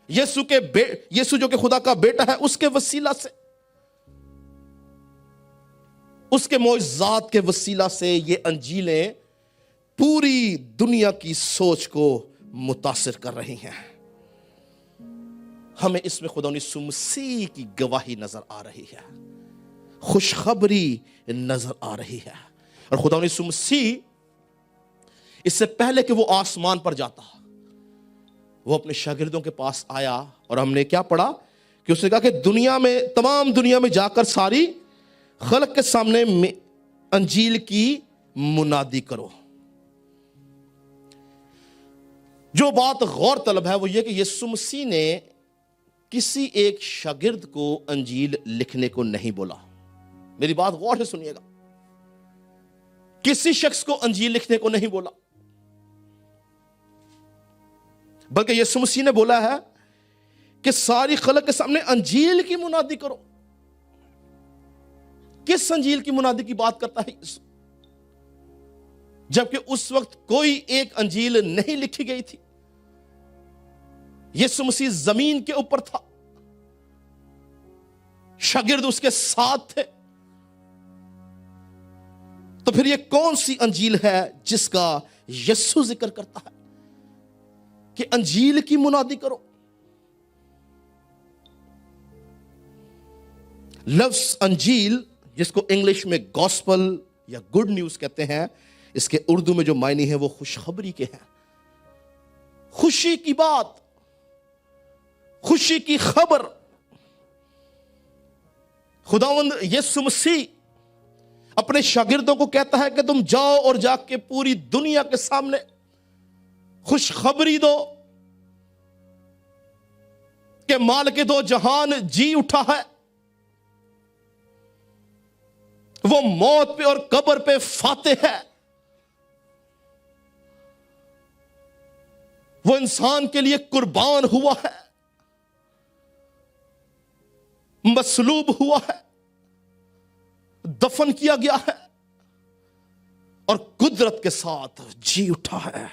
यीशु जो कि खुदा का बेटा है उसके वसीला से, उसके मौजज़ात के वसीला से ये अंजीलें पूरी दुनिया की सोच को मुतासिर कर रही हैं। हमें इसमें खुदा यीशु मसीह की गवाही नजर आ रही है, खुशखबरी नजर आ रही है। और खुदा यीशु मसीह इससे पहले कि वो आसमान पर जाता, वो अपने शागिर्दों के पास आया और हमने क्या पढ़ा कि उसने कहा कि दुनिया में, तमाम दुनिया में जाकर सारी खलक के सामने अंजील की मुनादी करो। जो बात गौर तलब है वो ये कि यीशु मसीह ने किसी एक शागिर्द को अंजील लिखने को नहीं बोला। मेरी बात गौर से सुनिएगा, किसी शख्स को अंजील लिखने को नहीं बोला, बल्कि यीशु मसीह ने बोला है कि सारी खलक के सामने अंजील की मुनादी करो। किस अंजील की मुनादी की बात करता है यीशु? जबकि उस वक्त कोई एक अंजील नहीं लिखी गई थी। यीशु मसीह जमीन के ऊपर था, शागिर्द उसके साथ थे। तो फिर ये कौन सी अंजील है जिसका यीशु जिक्र करता है कि अंजील की मुनादी करो? लफ्ज अंजील, जिसको इंग्लिश में गॉस्पल या गुड न्यूज कहते हैं, इसके उर्दू में जो मायने हैं वो खुशखबरी के हैं। खुशी की बात, खुशी की खबर। खुदावंद यीशु मसीह अपने शागिर्दों को कहता है कि तुम जाओ और जाके पूरी दुनिया के सामने खुशखबरी दो कि मालिक दो जहान जी उठा है, वो मौत पे और कब्र पे फातेह है, वो इंसान के लिए कुर्बान हुआ है, मसलूब हुआ है, दफन किया गया है और कुदरत के साथ जी उठा है।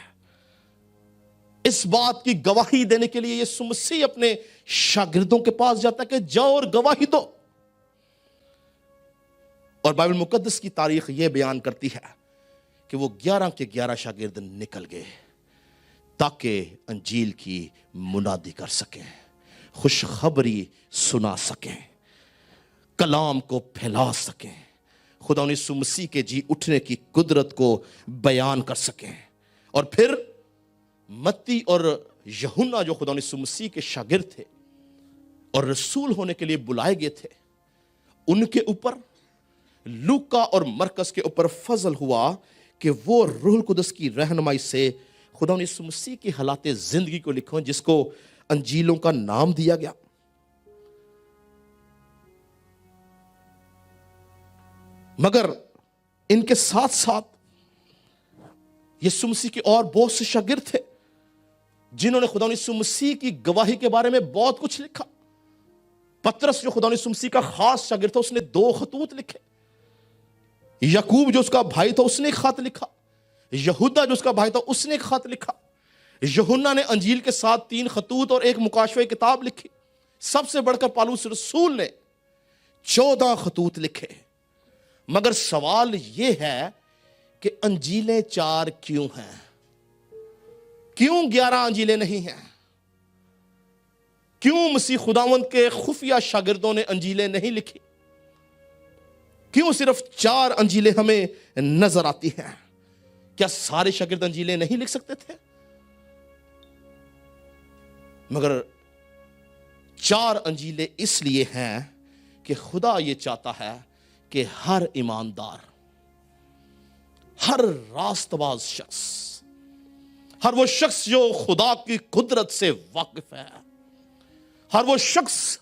इस बात की गवाही देने के लिए यीशु मसीह अपने शागिर्दों के पास जाता है कि जाओ और गवाही दो। और बाइबल मुकद्दस की तारीख यह बयान करती है कि वो 11 के 11 शागिर्द निकल गए ताकि अंजील की मुनादी कर सकें, खुशखबरी सुना सकें, कलाम को फैला सकें, खुदा यीशु मसीह के जी उठने की कुदरत को बयान कर सकें। और फिर मत्ती और यूहन्ना जो खुदा यीशु मसीह के शागिर्द थे और रसूल होने के लिए बुलाए गए थे, उनके ऊपर, लूका और मरकस के ऊपर फजल हुआ कि वो रूहुल कुदस की रहनुमाई से खुदा यीशु मसीह की हालात जिंदगी को लिखो, जिसको अंजीलों का नाम दिया गया। मगर इनके साथ साथ यीशु मसीह के और बहुत से शागिर्द थे जिन्होंने खुदा यीशु मसीह की गवाही के बारे में बहुत कुछ लिखा। पतरस जो खुदा यीशु मसीह का खास शागिर्द था, उसने 2 खतूत लिखे। याकूब जो उसका भाई था, उसने एक खत लिखा। यहूदा जो उसका भाई था, उसने एक खत लिखा। यूहन्ना ने अंजील के साथ 3 खतूत और एक मुकाशवे किताब लिखी। सबसे बढ़कर पौलुस रसूल ने 14 खतूत लिखे। मगर सवाल यह है कि अंजीलें 4 क्यों हैं? क्यों 11 अंजीलें नहीं हैं? क्यों मसीह खुदावंद के खुफिया शागिर्दों ने अंजीलें नहीं लिखी? क्यों सिर्फ 4 अंजीलें हमें नजर आती हैं? क्या सारे शागिर्द अंजीलें नहीं लिख सकते थे? मगर 4 अंजीलें इसलिए हैं कि खुदा ये चाहता है कि हर ईमानदार, हर रास्तबाज शख्स, हर वो शख्स जो खुदा की कुदरत से वाकिफ है, हर वो शख्स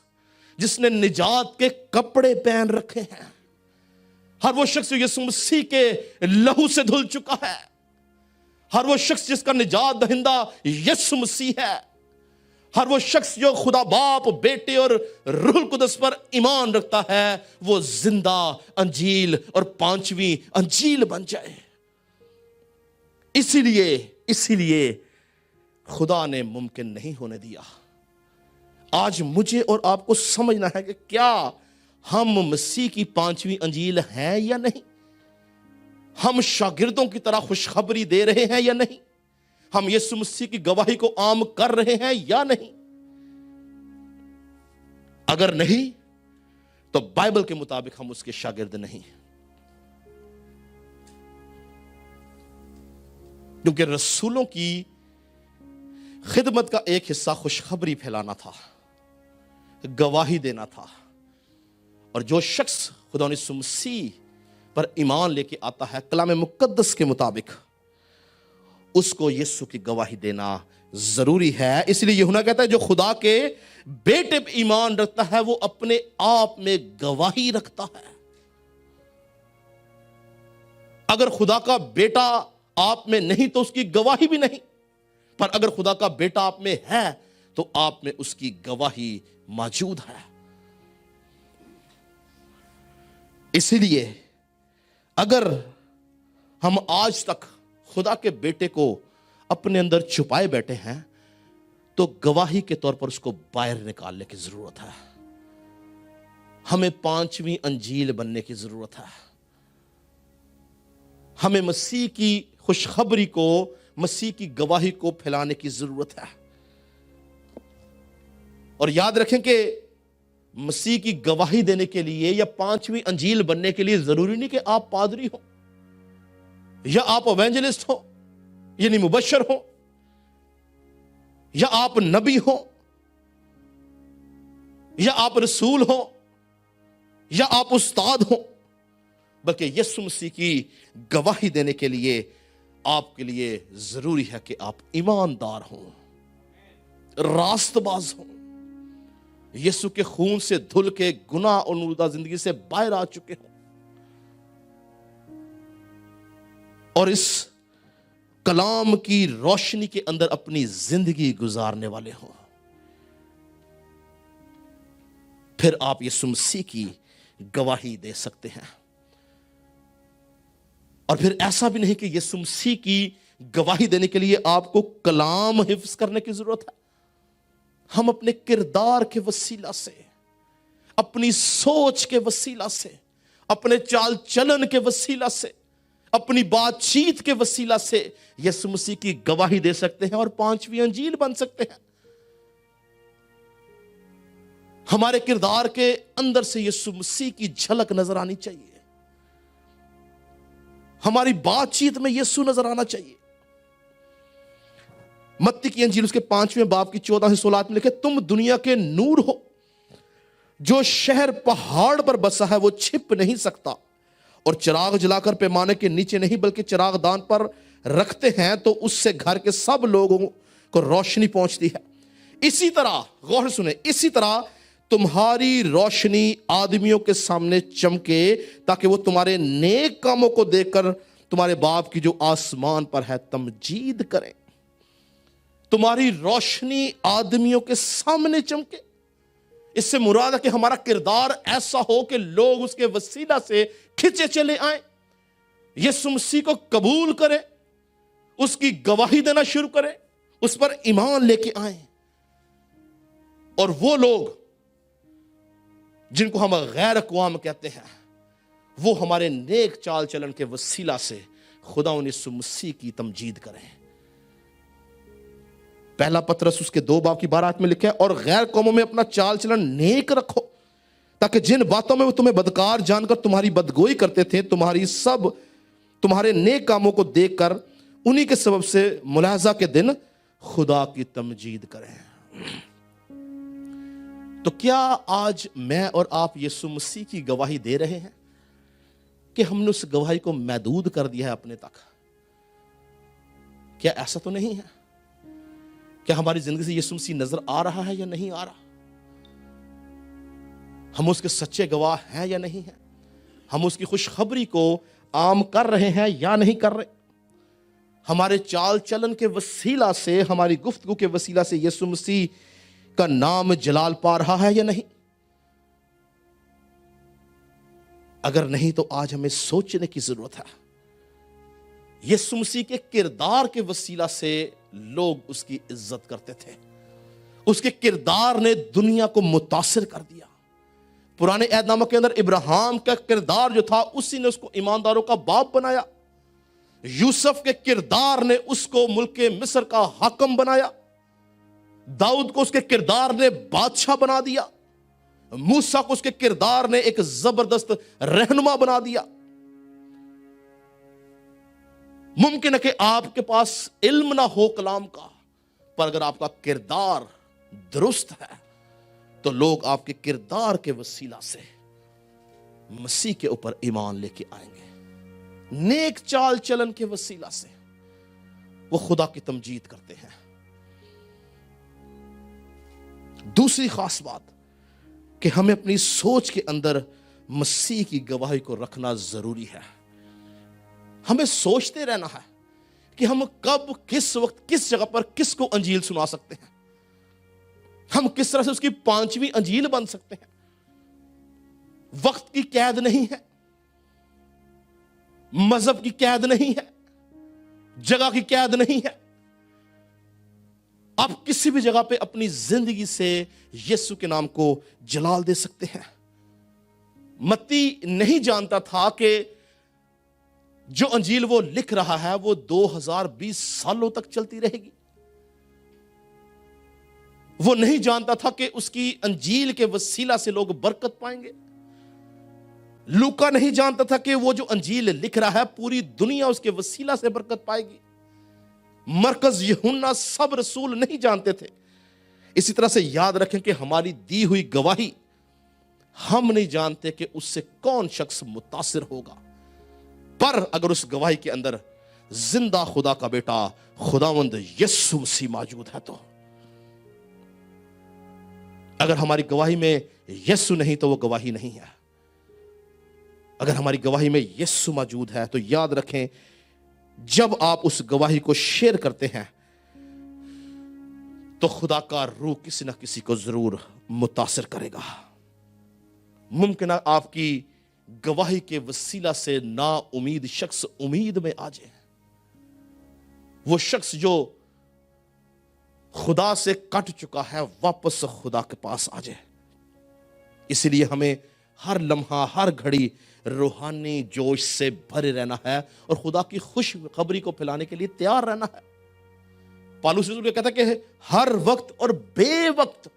जिसने निजात के कपड़े पहन रखे हैं, हर वो शख्स जो यीशु मसीह के लहू से धुल चुका है, हर वो शख्स जिसका निजात दहिंदा यीशु मसीह है, हर वो शख्स जो खुदा बाप, बेटे और रूहुल कुदस पर ईमान रखता है, वो जिंदा अंजील और 5वीं अंजील बन जाए। इसीलिए खुदा ने मुमकिन नहीं होने दिया। आज मुझे और आपको समझना है कि क्या हम मसीह की 5वीं अंजील हैं या नहीं। हम शागिर्दों की तरह खुशखबरी दे रहे हैं या नहीं। हम यीशु मसीह की गवाही को आम कर रहे हैं या नहीं। अगर नहीं तो बाइबल के मुताबिक हम उसके शागिर्द नहीं। क्योंकि रसूलों की खिदमत का एक हिस्सा खुशखबरी फैलाना था, गवाही देना था। और जो शख्स खुदा यीशु मसीह पर ईमान लेके आता है, कलाम मुकद्दस के मुताबिक उसको यीशु की गवाही देना जरूरी है। इसलिए यूहन्ना कहता है जो खुदा के बेटे पे ईमान रखता है वो अपने आप में गवाही रखता है। अगर खुदा का बेटा आप में नहीं तो उसकी गवाही भी नहीं, पर अगर खुदा का बेटा आप में है तो आप में उसकी गवाही मौजूद है। इसलिए अगर हम आज तक खुदा के बेटे को अपने अंदर छुपाए बैठे हैं तो गवाही के तौर पर उसको बाहर निकालने की जरूरत है। हमें 5वीं अंजील बनने की जरूरत है। हमें मसीह की खुशखबरी को, मसीह की गवाही को फैलाने की जरूरत है। और याद रखें कि मसीह की गवाही देने के लिए या 5वीं अंजील बनने के लिए जरूरी नहीं कि आप पादरी हो या आप एवेंजलिस्ट हो यानी मुबशर हो या आप नबी हो या आप रसूल हो या आप उस्ताद हो, बल्कि यीशु मसीह की गवाही देने के लिए आपके लिए जरूरी है कि आप ईमानदार हो, रास्तबाज हो, यीशु के खून से धुल के गुनाह और मुर्दा जिंदगी से बाहर आ चुके हो और इस कलाम की रोशनी के अंदर अपनी जिंदगी गुजारने वाले हो। फिर आप यीशु मसीह की गवाही दे सकते हैं। और फिर ऐसा भी नहीं कि यीशु मसीह की गवाही देने के लिए आपको कलाम हिफ्ज करने की जरूरत है। हम अपने किरदार के वसीला से, अपनी सोच के वसीला से, अपने चाल चलन के वसीला से, अपनी बातचीत के वसीला से यीशु मसीह की गवाही दे सकते हैं और 5वीं अंजील बन सकते हैं। हमारे किरदार के अंदर से यीशु मसीह की झलक नजर आनी चाहिए। हमारी बातचीत में यीशु नजर आना चाहिए। मत्ती की अंजील उसके 5वें बाब की 14 से 16 में लिखे, तुम दुनिया के नूर हो। जो शहर पहाड़ पर बसा है वो छिप नहीं सकता और चिराग जलाकर पैमाने के नीचे नहीं बल्कि चिराग दान पर रखते हैं तो उससे घर के सब लोगों को रोशनी पहुंचती है। इसी तरह, गौर सुने, इसी तरह तुम्हारी रोशनी आदमियों के सामने चमके ताकि वो तुम्हारे नेक कामों को देखकर तुम्हारे बाप की जो आसमान पर है तमजीद करें। तुम्हारी रोशनी आदमियों के सामने चमके। इससे मुराद है कि हमारा किरदार ऐसा हो कि लोग उसके वसीला से खिंचे चले आए, यीशु मसीह को कबूल करें, उसकी गवाही देना शुरू करें, उस पर ईमान लेके आए। और वो लोग जिनको हम गैर अक़वाम कहते हैं वो हमारे नेक चाल चलन के वसीला से खुदा यीशु मसीह की तमजीद करें। पहला पत्रस उसके 2 बाब की 12 में लिखा है, और गैर कौमों में अपना चाल चलन नेक रखो ताकि जिन बातों में वो तुम्हें बदकार जानकर तुम्हारी बदगोई करते थे तुम्हारे नेक कामों को देखकर उन्हीं के सबब से मुलाहजा के दिन खुदा की तमजीद करें। तो क्या आज मैं और आप यीशु मसीह की गवाही दे रहे हैं कि हमने उस गवाही को महदूद कर दिया है अपने तक? क्या ऐसा तो नहीं है? क्या हमारी जिंदगी से यीशु मसीह नजर आ रहा है या नहीं आ रहा? हम उसके सच्चे गवाह हैं या नहीं हैं? हम उसकी खुशखबरी को आम कर रहे हैं या नहीं कर रहे? हमारे चाल चलन के वसीला से, हमारी गुफ्तगू के वसीला से यीशु मसीह का नाम जलाल पा रहा है या नहीं? अगर नहीं तो आज हमें सोचने की जरूरत है। यीशु मसीह के किरदार के वसीला से लोग उसकी इज्जत करते थे। उसके किरदार ने दुनिया को मुतासिर कर दिया। पुराने अहदनामा के अंदर इब्राहिम का किरदार जो था, उसी ने उसको ईमानदारों का बाप बनाया। यूसुफ के किरदार ने उसको मुल्क मिस्र का हाकम बनाया। दाऊद को उसके किरदार ने बादशाह बना दिया। मूसा को उसके किरदार ने एक जबरदस्त रहनुमा बना दिया। मुमकिन है कि आपके पास इल्म ना हो कलाम का, पर अगर आपका किरदार दुरुस्त है तो लोग आपके किरदार के वसीला से मसीह के ऊपर ईमान लेके आएंगे। नेक चाल चलन के वसीला से वो खुदा की तमजीद करते हैं। दूसरी खास बात कि हमें अपनी सोच के अंदर मसीह की गवाही को रखना जरूरी है। हमें सोचते रहना है कि हम कब, किस वक्त, किस जगह पर किसको अंजील सुना सकते हैं। हम किस तरह से उसकी 5वीं अंजील बन सकते हैं। वक्त की कैद नहीं है, मजहब की कैद नहीं है, जगह की कैद नहीं है। आप किसी भी जगह पे अपनी जिंदगी से यीशु के नाम को जलाल दे सकते हैं। मत्ती नहीं जानता था कि जो अंजील वो लिख रहा है वो 2020 सालों तक चलती रहेगी। वो नहीं जानता था कि उसकी अंजील के वसीला से लोग बरकत पाएंगे। लूका नहीं जानता था कि वो जो अंजील लिख रहा है पूरी दुनिया उसके वसीला से बरकत पाएगी। मरकज, यूहन्ना, सब रसूल नहीं जानते थे। इसी तरह से याद रखें कि हमारी दी हुई गवाही हम नहीं जानते कि उससे कौन शख्स मुतासिर होगा, पर अगर उस गवाही के अंदर जिंदा खुदा का बेटा खुदावंद यीशु मसीह मौजूद है तो, अगर हमारी गवाही में यीशु नहीं तो वो गवाही नहीं है। अगर हमारी गवाही में यीशु मौजूद है तो याद रखें, जब आप उस गवाही को शेयर करते हैं तो खुदा का रूह किसी ना किसी को जरूर मुतासिर करेगा। मुमकिन है आपकी गवाही के वसीला से ना उम्मीद शख्स उम्मीद में आ जाए। वो शख्स जो खुदा से कट चुका है वापस खुदा के पास आ जाए। इसलिए हमें हर लम्हा, हर घड़ी रूहानी जोश से भरे रहना है और खुदा की खुशखबरी को फैलाने के लिए तैयार रहना है। पौलुस रसूल कहता है कि हर वक्त और बेवक्त,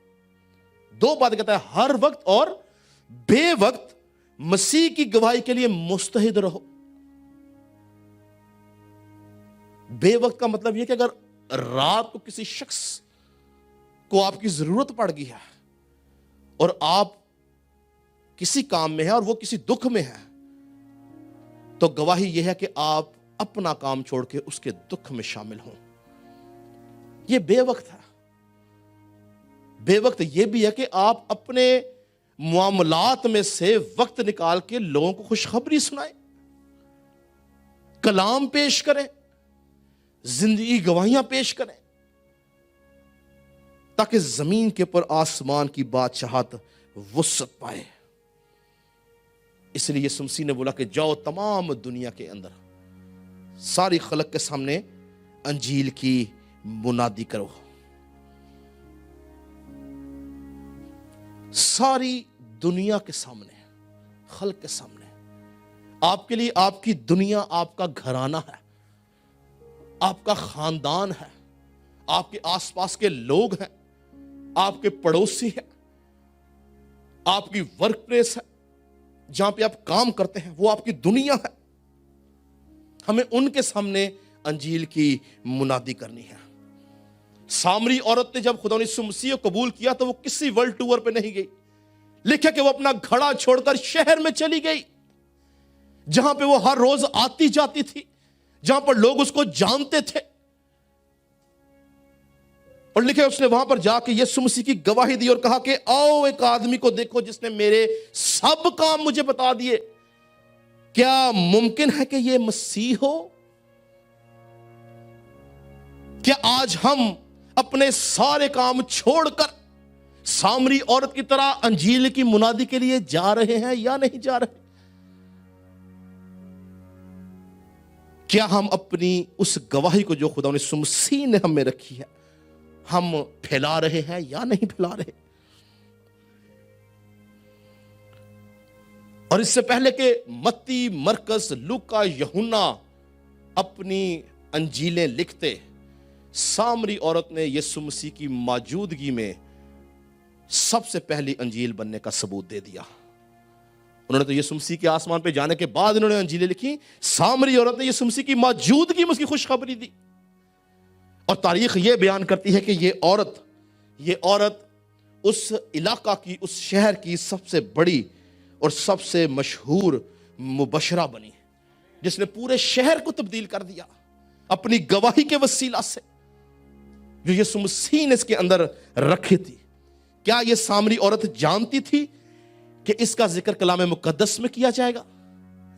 2 बातें कहता है, हर वक्त और बेवक्त मसीह की गवाही के लिए मुस्तहिद रहो। बेवक्त का मतलब यह कि अगर रात को किसी शख्स को आपकी जरूरत पड़ गई है और आप किसी काम में है और वो किसी दुख में है, तो गवाही यह है कि आप अपना काम छोड़ के उसके दुख में शामिल हों। यह बेवक्त है। बेवक्त यह भी है कि आप अपने मामलात में से वक्त निकाल के लोगों को खुशखबरी सुनाएं, कलाम पेश करें, जिंदगी गवाहियां पेश करें, ताकि जमीन के ऊपर आसमान की बादशाहत वुसअत पाए। इसलिए यीशु मसीह ने बोला कि जाओ तमाम दुनिया के अंदर सारी खलक के सामने अंजील की मुनादी करो। सारी दुनिया के सामने, खल्क के सामने। आपके लिए आपकी दुनिया आपका घराना है, आपका खानदान है, आपके आसपास के लोग हैं, आपके पड़ोसी हैं, आपकी वर्क प्लेस है, जहां पे आप काम करते हैं, वो आपकी दुनिया है। हमें उनके सामने अंजील की मुनादी करनी है। सामरी औरत ने जब खुदा यीशु मसीह को कबूल किया तो वो किसी वर्ल्ड टूर पे नहीं गई, लिखा कि वो अपना घड़ा छोड़कर शहर में चली गई जहां पे वो हर रोज आती जाती थी, जहां पर लोग उसको जानते थे। और लिखे उसने वहां पर जाके यीशु मसीह की गवाही दी और कहा कि आओ एक आदमी को देखो जिसने मेरे सब काम मुझे बता दिए। क्या मुमकिन है कि यह मसीह हो? क्या आज हम अपने सारे काम छोड़कर सामरी औरत की तरह अंजील की मुनादी के लिए जा रहे हैं या नहीं जा रहे? क्या हम अपनी उस गवाही को जो खुदा ने यीशु मसीह ने हमें रखी है, हम फैला रहे हैं या नहीं फैला रहे? और इससे पहले कि मत्ती, मरकस, लूका, यूहन्ना अपनी अंजीलें लिखते, सामरी औरत ने यीशु मसीह की मौजूदगी में सबसे पहली अंजील बनने का सबूत दे दिया। उन्होंने तो यीशु मसीह के आसमान पे जाने के बाद इन्होंने अंजीलें लिखी, सामरी औरत ने यीशु मसीह की मौजूदगी में उसकी खुशखबरी दी। और तारीख ये बयान करती है कि ये औरत उस इलाका की, उस शहर की सबसे बड़ी और सबसे मशहूर मुबशरा बनी, जिसने पूरे शहर को तब्दील कर दिया अपनी गवाही के वसीला से, जो यीशु मसीह ने इसके अंदर रखी थी। क्या यह सामरी औरत जानती थी कि इसका जिक्र कलाम मुकद्दस में किया जाएगा?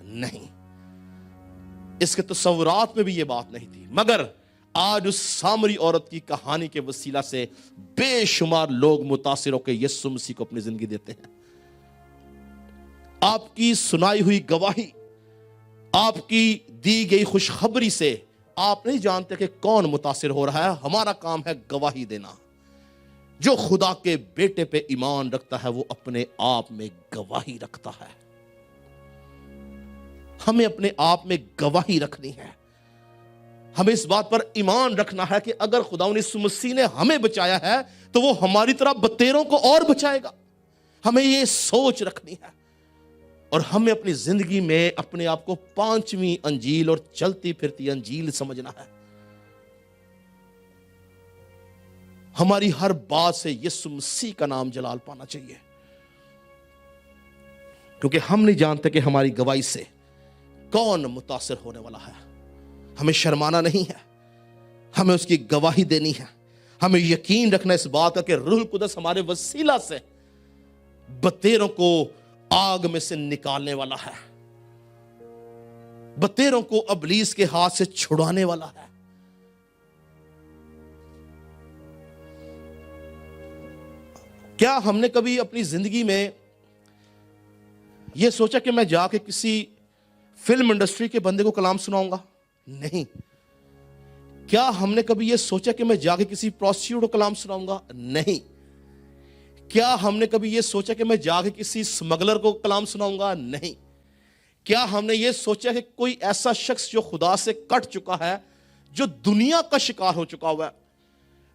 नहीं, इसके तस्वुरात में भी यह बात नहीं थी। मगर आज उस सामरी औरत की कहानी के वसीला से बेशुमार लोग मुतासिर होकर यीशु मसीह को अपनी जिंदगी देते हैं। आपकी सुनाई हुई गवाही, आपकी दी गई खुशखबरी से आप नहीं जानते कि कौन मुतासिर हो रहा है। हमारा काम है गवाही देना। जो खुदा के बेटे पे ईमान रखता है वो अपने आप में गवाही रखता है। हमें अपने आप में गवाही रखनी है। हमें इस बात पर ईमान रखना है कि अगर खुदा यीशु मसीह ने हमें बचाया है तो वो हमारी तरह बतेरों को और बचाएगा। हमें ये सोच रखनी है और हमें अपनी जिंदगी में अपने आप को 5वीं अंजील और चलती फिरती अंजील समझना है। हमारी हर बात से यीशु मसीह का नाम जलाल पाना चाहिए, क्योंकि हम नहीं जानते कि हमारी गवाही से कौन मुतासिर होने वाला है। हमें शर्माना नहीं है, हमें उसकी गवाही देनी है। हमें यकीन रखना इस बात का कि रूह कुदस हमारे वसीला से बतेरों को आग में से निकालने वाला है, बतेरों को अबलीस के हाथ से छुड़ाने वाला है। क्या हमने कभी अपनी जिंदगी में यह सोचा कि मैं जाके किसी फिल्म इंडस्ट्री के बंदे को कलाम सुनाऊंगा? नहीं। क्या हमने कभी यह सोचा कि मैं जाके किसी प्रोस्टिट्यूट को कलाम सुनाऊंगा? नहीं। क्या हमने कभी यह सोचा कि मैं जाके किसी स्मगलर को कलाम सुनाऊंगा? नहीं। क्या हमने यह सोचा कि कोई ऐसा शख्स जो खुदा से कट चुका है, जो दुनिया का शिकार हो चुका हुआ है,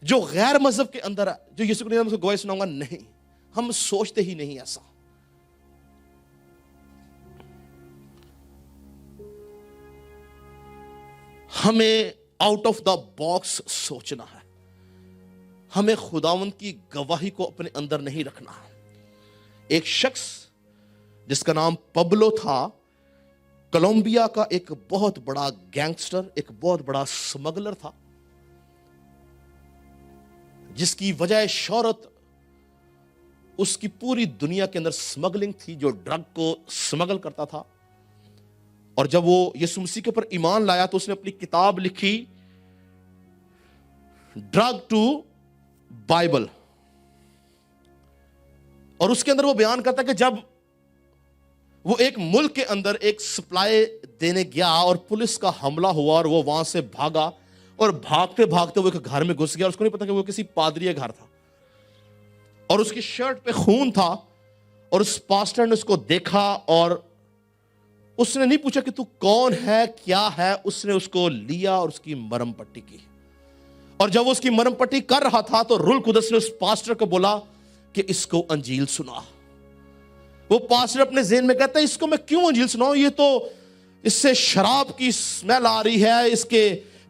जो गैर मजहब के अंदर है, जो यीशु के नाम से गवाही सुनाऊंगा? नहीं, हम सोचते ही नहीं ऐसा। हमें आउट ऑफ द बॉक्स सोचना है। हमें खुदावंद की गवाही को अपने अंदर नहीं रखना। एक शख्स जिसका नाम पब्लो था, कोलंबिया का एक बहुत बड़ा गैंगस्टर, एक बहुत बड़ा स्मगलर था, जिसकी वजह शोहरत उसकी पूरी दुनिया के अंदर स्मगलिंग थी, जो ड्रग को स्मगल करता था। और जब वो यीशु मसीह के ऊपर ईमान लाया तो उसने अपनी किताब लिखी, ड्रग टू बाइबल। और उसके अंदर वो बयान करता है कि जब वो एक मुल्क के अंदर एक सप्लाई देने गया और पुलिस का हमला हुआ और वो वहां से भागा, और भागते भागते वो एक घर में घुस गया और उसको नहीं पता कि वो किसी पादरी का घर था, और उसकी शर्ट पे खून था। और उस पास्टर ने उसको देखा और उसने नहीं पूछा कि तू कौन है, क्या है, उसने उसको लिया और उसकी मरहम पट्टी की। और जब वो उसकी मरहम पट्टी कर रहा था तो रूह कुदस ने उस पास्टर को बोला कि इसको अंजील सुना। वो पास्टर अपने ज़हन में कहता है, इसको मैं क्यों अंजील सुनाऊं, ये तो इससे शराब की स्मेल आ रही है, इसके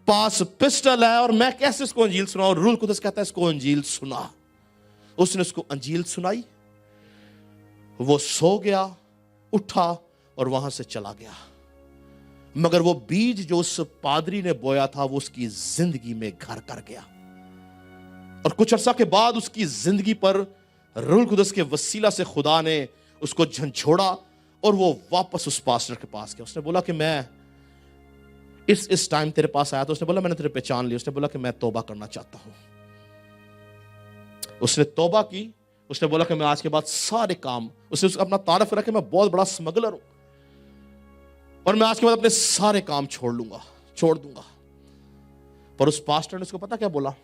पास पिस्टल है, और मैं कैसे इसको अंजील सुनाऊं। रूह कुदस कहता है इसको अंजील सुना। उसने उसको अंजील सुनाई, वो सो गया, उठा और वहां से चला गया। मगर वो बीज जो उस पादरी ने बोया था वो उसकी जिंदगी में घर कर गया। और कुछ अर्सा के बाद उसकी जिंदगी पर रूह कुदस के वसीला से खुदा ने उसको झंझोड़ा और वो वापस उस पास्टर के पास गया। उसने बोला कि मैं इस टाइम तेरे पास आया। तो उसने बोला मैंने तेरे पहचान ली। उसने बोला कि मैं तौबा करना चाहता हूं। उसने तौबा की। उसने बोला कि मैं आज के बाद सारे काम, उसने अपना तारफ रखा कि मैं बहुत बड़ा स्मगलर हूं और मैं आज के बाद अपने सारे काम छोड़ लूंगा। छोड़ दूंगा। पर उस पास्टर ने उसको पता क्या बोला?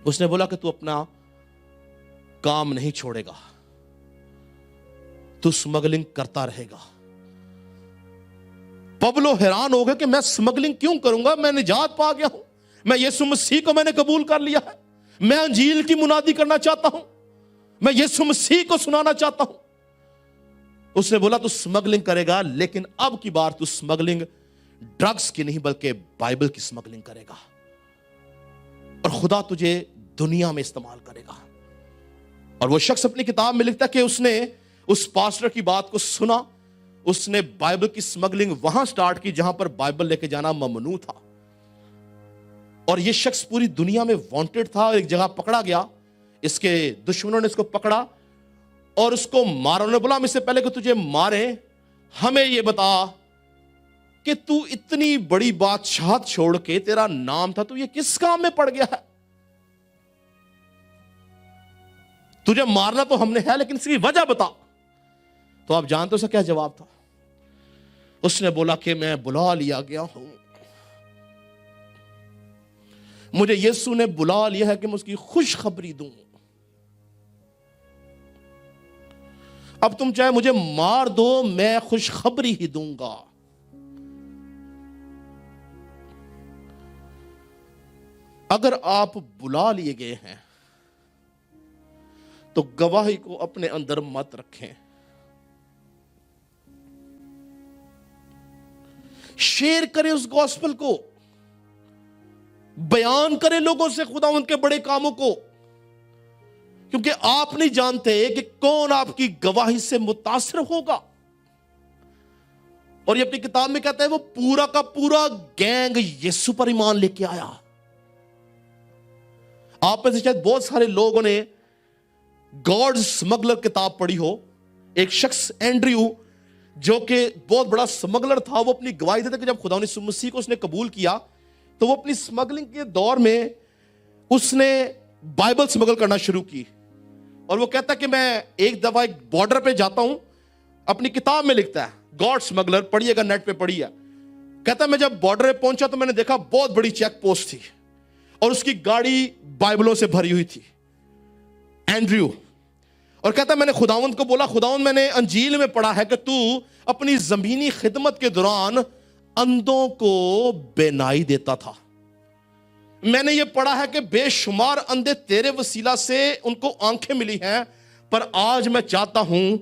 उसने बोला कि तू अपना काम नहीं छोड़ेगा, तू स्मगलिंग करता रहेगा। पबलो हैरान हो गया कि मैं स्मगलिंग क्यों करूंगा, मैं निजात पा गया हूं, मैं यीशु मसीह को मैंने कबूल कर लिया है, मैं अंजील की मुनादी करना चाहता हूं, मैं यीशु मसीह को सुनाना चाहता हूं। उसने बोला तू स्मगलिंग करेगा, लेकिन अब की बार तू स्मगलिंग ड्रग्स की नहीं बल्कि बाइबल की स्मगलिंग करेगा, और खुदा तुझे दुनिया में इस्तेमाल करेगा। और वो शख्स अपनी किताब में लिखता है कि उसने उस पास्टर की बात को सुना, उसने बाइबल की स्मगलिंग वहां स्टार्ट की जहां पर बाइबल लेके जाना ममनू था। और यह शख्स पूरी दुनिया में वांटेड था। एक जगह पकड़ा गया, इसके दुश्मनों ने इसको पकड़ा और उसको मारा। उन्होंने बोला हम इससे पहले कि तुझे मारे, हमें यह बता कि तू इतनी बड़ी बादशाहत छोड़ के, तेरा नाम था, तू ये किस काम में पड़ गया है? तुझे मारना तो हमने है, लेकिन इसकी वजह बता। तो आप जानते हो उसका क्या जवाब था? उसने बोला कि मैं बुला लिया गया हूं, मुझे यीशु ने बुला लिया है कि मैं उसकी खुशखबरी दूं। अब तुम चाहे मुझे मार दो, मैं खुशखबरी ही दूंगा। अगर आप बुला लिए गए हैं तो गवाही को अपने अंदर मत रखें, शेयर करें उस गॉस्पेल को, बयान करें लोगों से खुदा उनके बड़े कामों को, क्योंकि आप नहीं जानते कि कौन आपकी गवाही से मुतासिर होगा। और ये अपनी किताब में कहता है वो पूरा का पूरा गैंग यीशु पर ईमान लेके आया। आप में से शायद बहुत सारे लोगों ने गॉड स्मगलर किताब पढ़ी हो। एक शख्स एंड्रयू जो कि बहुत बड़ा स्मगलर था, वो अपनी गवाही देता कि जब खुदा यीशु मसीह को उसने कबूल किया तो वो अपनी स्मगलिंग के दौर में उसने बाइबल स्मगल करना शुरू की। और वो कहता कि मैं एक दफा एक बॉर्डर पे जाता हूं, अपनी किताब में लिखता है गॉड स्मगलर, पढ़िएगा, नेट पे पढ़िए। कहता मैं जब बॉर्डर पे पहुंचा तो मैंने देखा बहुत बड़ी चेक पोस्ट थी और उसकी गाड़ी बाइबलों से भरी हुई थी, एंड्रयू। और कहता मैंने खुदावंद को बोला, खुदावंद मैंने अंजील में पढ़ा है कि तू अपनी जमीनी खिदमत के दौरान अंधों को बेनाई देता था। मैंने ये पढ़ा है कि बेशुमार अंधे तेरे वसीला से उनको आंखें मिली हैं, पर आज मैं चाहता हूं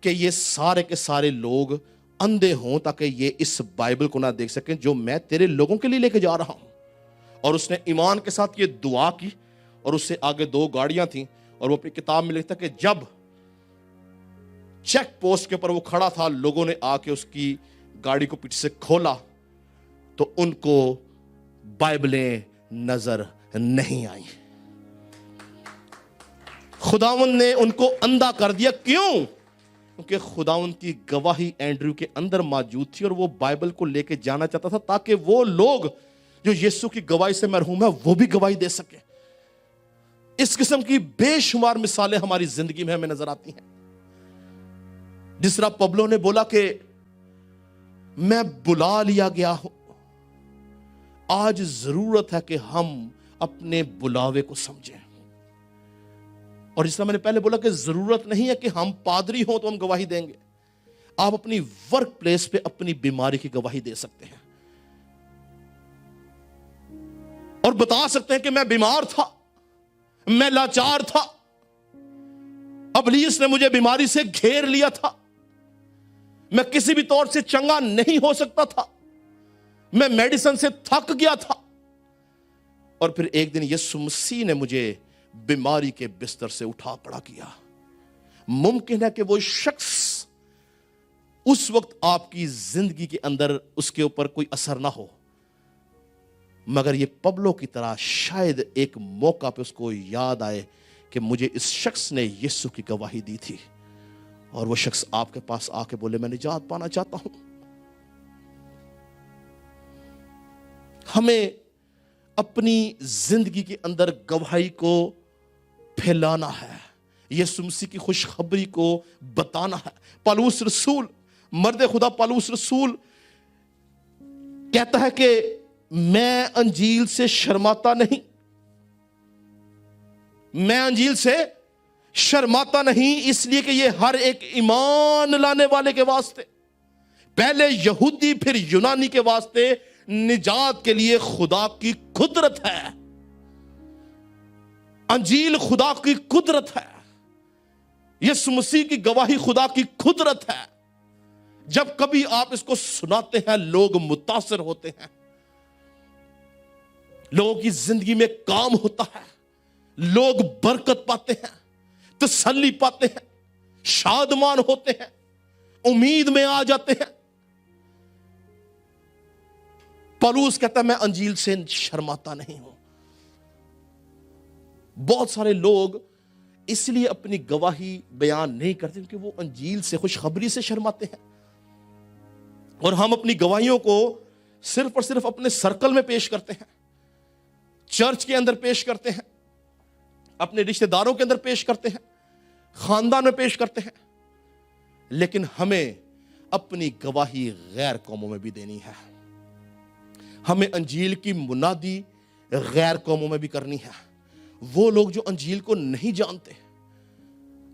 कि ये सारे के सारे लोग अंधे हों ताकि ये इस बाइबल को ना देख सकें जो मैं तेरे लोगों के लिए लेके जा रहा हूं। और उसने ईमान के साथ ये दुआ की और उससे आगे 2 गाड़ियां थीं। और वो अपनी किताब में लिखता कि जब चेक पोस्ट के ऊपर वो खड़ा था, लोगों ने आके उसकी गाड़ी को पीछे से खोला तो उनको बाइबलें नजर नहीं आई। खुदावंद ने उनको अंधा कर दिया। क्यों? क्योंकि खुदावंद की गवाही एंड्रयू के अंदर मौजूद थी और वो बाइबल को लेके जाना चाहता था ताकि वो लोग जो यीशु की गवाही से मरहूम है वो भी गवाही दे सके। इस किस्म की बेशुमार मिसालें हमारी जिंदगी में हमें नजर आती हैं। जिस तरह पबलो ने बोला कि मैं बुला लिया गया हूं, आज जरूरत है कि हम अपने बुलावे को समझें। और जिस तरह मैंने पहले बोला कि जरूरत नहीं है कि हम पादरी हों तो हम गवाही देंगे। आप अपनी वर्क प्लेस पे अपनी बीमारी की गवाही दे सकते हैं और बता सकते हैं कि मैं बीमार था, मैं लाचार था, इब्लीस ने मुझे बीमारी से घेर लिया था, मैं किसी भी तौर से चंगा नहीं हो सकता था, मैं मेडिसिन से थक गया था। और फिर एक दिन यीशु मसीह ने मुझे बीमारी के बिस्तर से उठा खड़ा किया। मुमकिन है कि वो शख्स उस वक्त आपकी जिंदगी के अंदर उसके ऊपर कोई असर ना हो, मगर ये पबलो की तरह शायद एक मौका पे उसको याद आए कि मुझे इस शख्स ने यीशु की गवाही दी थी, और वो शख्स आपके पास आके बोले मैं निजात पाना चाहता हूं। हमें अपनी जिंदगी के अंदर गवाही को फैलाना है, यीशु मसीह की खुशखबरी को बताना है। पौलुस रसूल, मर्द खुदा पौलुस रसूल कहता है कि मैं अंजील से शर्माता नहीं, मैं अंजील से शर्माता नहीं, इसलिए कि ये हर एक ईमान लाने वाले के वास्ते, पहले यहूदी फिर यूनानी के वास्ते निजात के लिए खुदा की कुदरत है। अंजील खुदा की कुदरत है, यीशु मसीह की गवाही खुदा की कुदरत है। जब कभी आप इसको सुनाते हैं लोग मुतासिर होते हैं, लोगों की जिंदगी में काम होता है, लोग बरकत पाते हैं, तसल्ली पाते हैं, शादमान होते हैं, उम्मीद में आ जाते हैं। पौलुस कहता है मैं अंजील से शर्माता नहीं हूं। बहुत सारे लोग इसलिए अपनी गवाही बयान नहीं करते क्योंकि वो अंजील से, खुशखबरी से शर्माते हैं। और हम अपनी गवाहियों को सिर्फ और सिर्फ अपने सर्कल में पेश करते हैं, चर्च के अंदर पेश करते हैं, अपने रिश्तेदारों के अंदर पेश करते हैं, खानदान में पेश करते हैं, लेकिन हमें अपनी गवाही गैर कौमों में भी देनी है। हमें अंजील की मुनादी गैर कौमों में भी करनी है। वो लोग जो अंजील को नहीं जानते,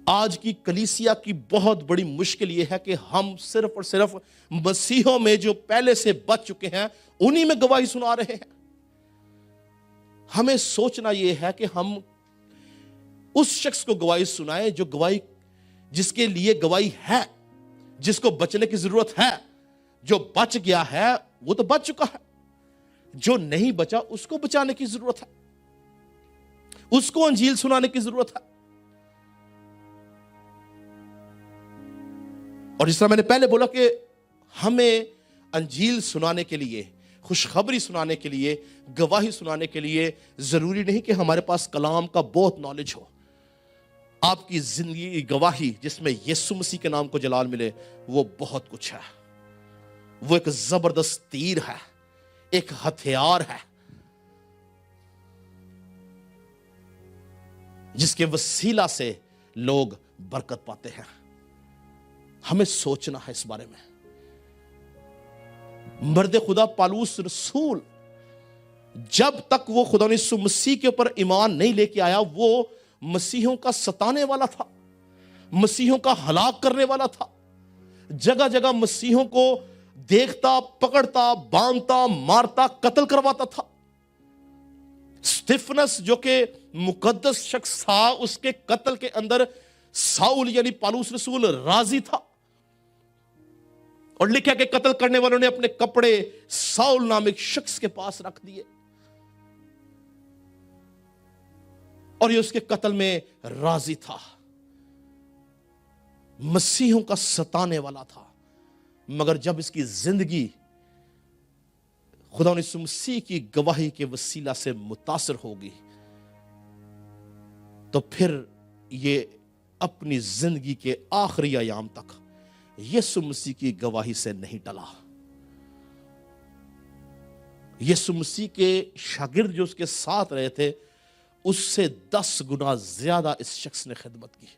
आज की कलीसिया की बहुत बड़ी मुश्किल यह है कि हम सिर्फ और सिर्फ मसीहों में जो पहले से बच चुके हैं उन्हीं में गवाही सुना रहे हैं। हमें सोचना यह है कि हम उस शख्स को गवाही सुनाएं जो गवाही, जिसके लिए गवाही है, जिसको बचने की जरूरत है। जो बच गया है वो तो बच चुका है, जो नहीं बचा उसको बचाने की जरूरत है, उसको अंजील सुनाने की जरूरत है। और जिस तरह मैंने पहले बोला कि हमें अंजील सुनाने के लिए, खुशखबरी सुनाने के लिए, गवाही सुनाने के लिए जरूरी नहीं कि हमारे पास कलाम का बहुत नॉलेज हो। आपकी जिंदगी की गवाही जिसमें यीशु मसीह के नाम को जलाल मिले, वो बहुत कुछ है। वो एक जबरदस्त तीर है, एक हथियार है, जिसके वसीला से लोग बरकत पाते हैं। हमें सोचना है इस बारे में। मर्द खुदा पौलुस रसूल, जब तक वो खुदा यीशु मसीह के ऊपर ईमान नहीं लेके आया, वो मसीहों का सताने वाला था, मसीहों का हलाक करने वाला था। जगह जगह मसीहों को देखता, पकड़ता, बांधता, मारता, कत्ल करवाता था। स्टिफनस जो कि मुकद्दस शख्स था, उसके कत्ल के अंदर साउल यानी पौलुस रसूल राजी था। और लिखा कि कत्ल करने वालों ने अपने कपड़े साउल नामक शख्स के पास रख दिए और ये उसके कत्ल में राजी था। मसीहों का सताने वाला था, मगर जब इसकी जिंदगी खुदा यीशु मसीह की गवाही के वसीला से मुतासिर होगी, तो फिर ये अपनी जिंदगी के आखिरी अयाम तक यीशु मसीह की गवाही से नहीं टला। यीशु मसीह के शागिर्द जो उसके साथ रहे थे, उससे 10 गुना ज्यादा इस शख्स ने खिदमत की।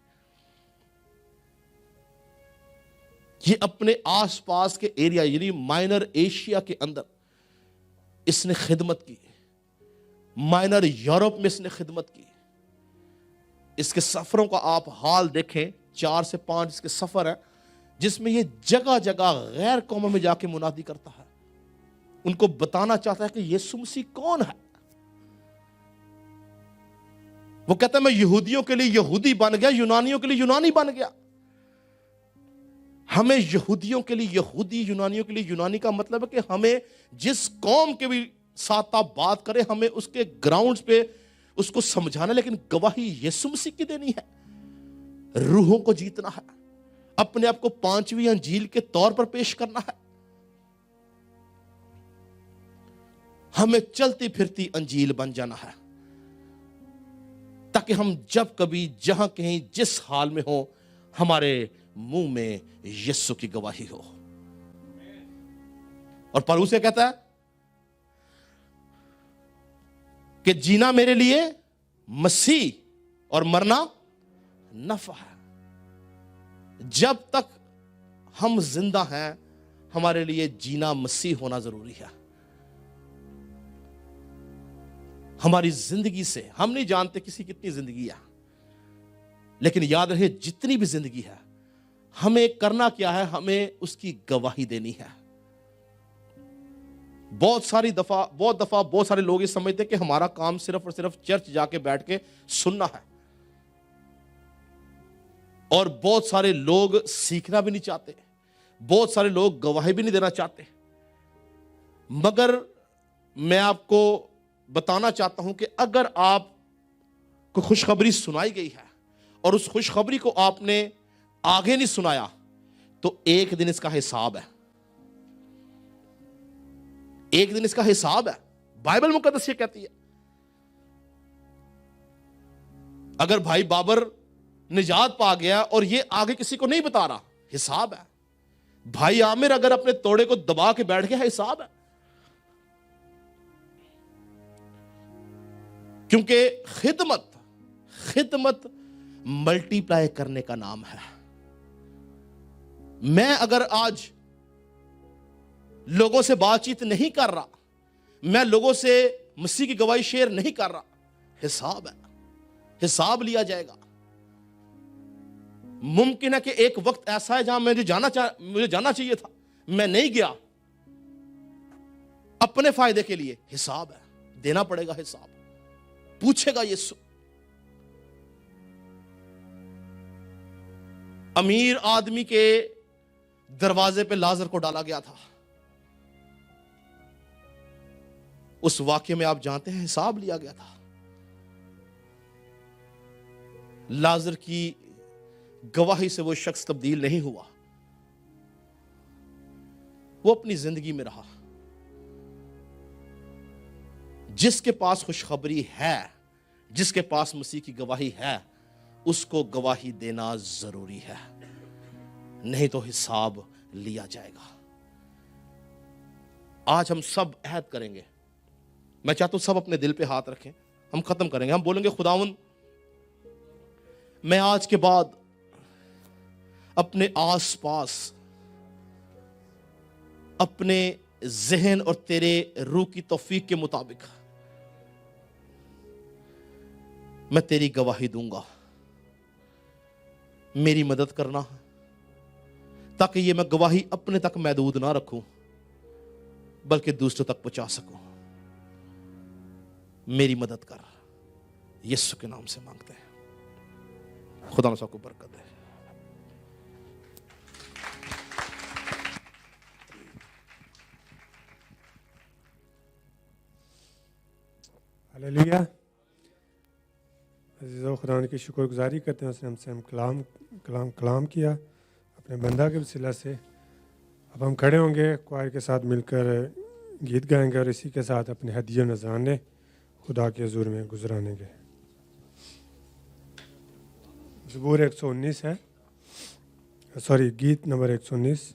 ये अपने आसपास के एरिया यानी माइनर एशिया के अंदर इसने खिदमत की, माइनर यूरोप में इसने खिदमत की। इसके सफरों का आप हाल देखें, 4 से 5 इसके सफर है, जिसमें ये जगह जगह गैर कौमों में जाके मुनादी करता है। उनको बताना चाहता है कि यीशु मसीह कौन है। वो कहता है मैं यहूदियों के लिए यहूदी बन गया, यूनानियों के लिए यूनानी बन गया। हमें यहूदियों के लिए यहूदी, यूनानियों के लिए यूनानी का मतलब है कि हमें जिस कौम के भी साथ आप बात करें, हमें उसके ग्राउंड्स पे उसको समझाना, लेकिन गवाही यीशु मसीह की देनी है। रूहों को जीतना है, अपने आप को 5वीं अंजील के तौर पर पेश करना है। हमें चलती फिरती अंजील बन जाना है, ताकि हम जब कभी जहां कहीं जिस हाल में हो, हमारे मुंह में यीशु की गवाही हो। और पौलुस क्या कहता है कि जीना मेरे लिए मसीह और मरना नफा है। जब तक हम जिंदा हैं, हमारे लिए जीना मसीह होना जरूरी है। हमारी जिंदगी से, हम नहीं जानते किसी कितनी जिंदगी है, लेकिन याद रहे जितनी भी जिंदगी है हमें करना क्या है, हमें उसकी गवाही देनी है। बहुत दफा बहुत सारे लोग ये समझते हैं कि हमारा काम सिर्फ और सिर्फ चर्च जाके बैठ के सुनना है, और बहुत सारे लोग सीखना भी नहीं चाहते, बहुत सारे लोग गवाही भी नहीं देना चाहते। मगर मैं आपको बताना चाहता हूं कि अगर आपको खुशखबरी सुनाई गई है और उस खुशखबरी को आपने आगे नहीं सुनाया तो एक दिन इसका हिसाब है, एक दिन इसका हिसाब है। बाइबल मुकद्दस ये कहती है। अगर भाई बाबर निजात पा गया और ये आगे किसी को नहीं बता रहा, हिसाब है। भाई आमिर अगर अपने तोड़े को दबा के बैठ गया, हिसाब है। क्योंकि खिदमत मल्टीप्लाई करने का नाम है। मैं अगर आज लोगों से बातचीत नहीं कर रहा, मैं लोगों से मसीह की गवाही शेयर नहीं कर रहा, हिसाब है, हिसाब लिया जाएगा। मुमकिन है कि एक वक्त ऐसा है जहां मुझे जाना चाहिए था, मैं नहीं गया, अपने फायदे के लिए। हिसाब है, देना पड़ेगा हिसाब, पूछेगा यीशु। अमीर आदमी के दरवाजे पे लाजर को डाला गया था। उस वाक्य में आप जानते हैं हिसाब लिया गया था। लाजर की गवाही से वो शख्स तब्दील नहीं हुआ, वो अपनी जिंदगी में रहा। जिसके पास खुशखबरी है, जिसके पास मसीह की गवाही है, उसको गवाही देना जरूरी है, नहीं तो हिसाब लिया जाएगा। आज हम सब अहद करेंगे, मैं चाहता हूं सब अपने दिल पे हाथ रखें, हम खत्म करेंगे। हम बोलेंगे खुदावन, मैं आज के बाद अपने आसपास, अपने जहन और तेरे रूह की तौफीक के मुताबिक मैं तेरी गवाही दूंगा। मेरी मदद करना ताकि ये मैं गवाही अपने तक महदूद ना रखूं, बल्कि दूसरों तक पहुंचा सकूं। मेरी मदद कर, यीशु के नाम से मांगते हैं। खुदा सबको बरकत दे। हालेलुया। अज़ीज़ों, खुदा की शुक्रगुजारी करते हैं, उसने हमसे कलाम किया अपने बंदा के वसीला से। अब हम खड़े होंगे, क्वायर के साथ मिलकर गीत गाएंगे और इसी के साथ अपने हदिया नजराने खुदा के हजूर में गुजरानेंगे। ज़बूर 119 है, सॉरी, गीत नंबर 119।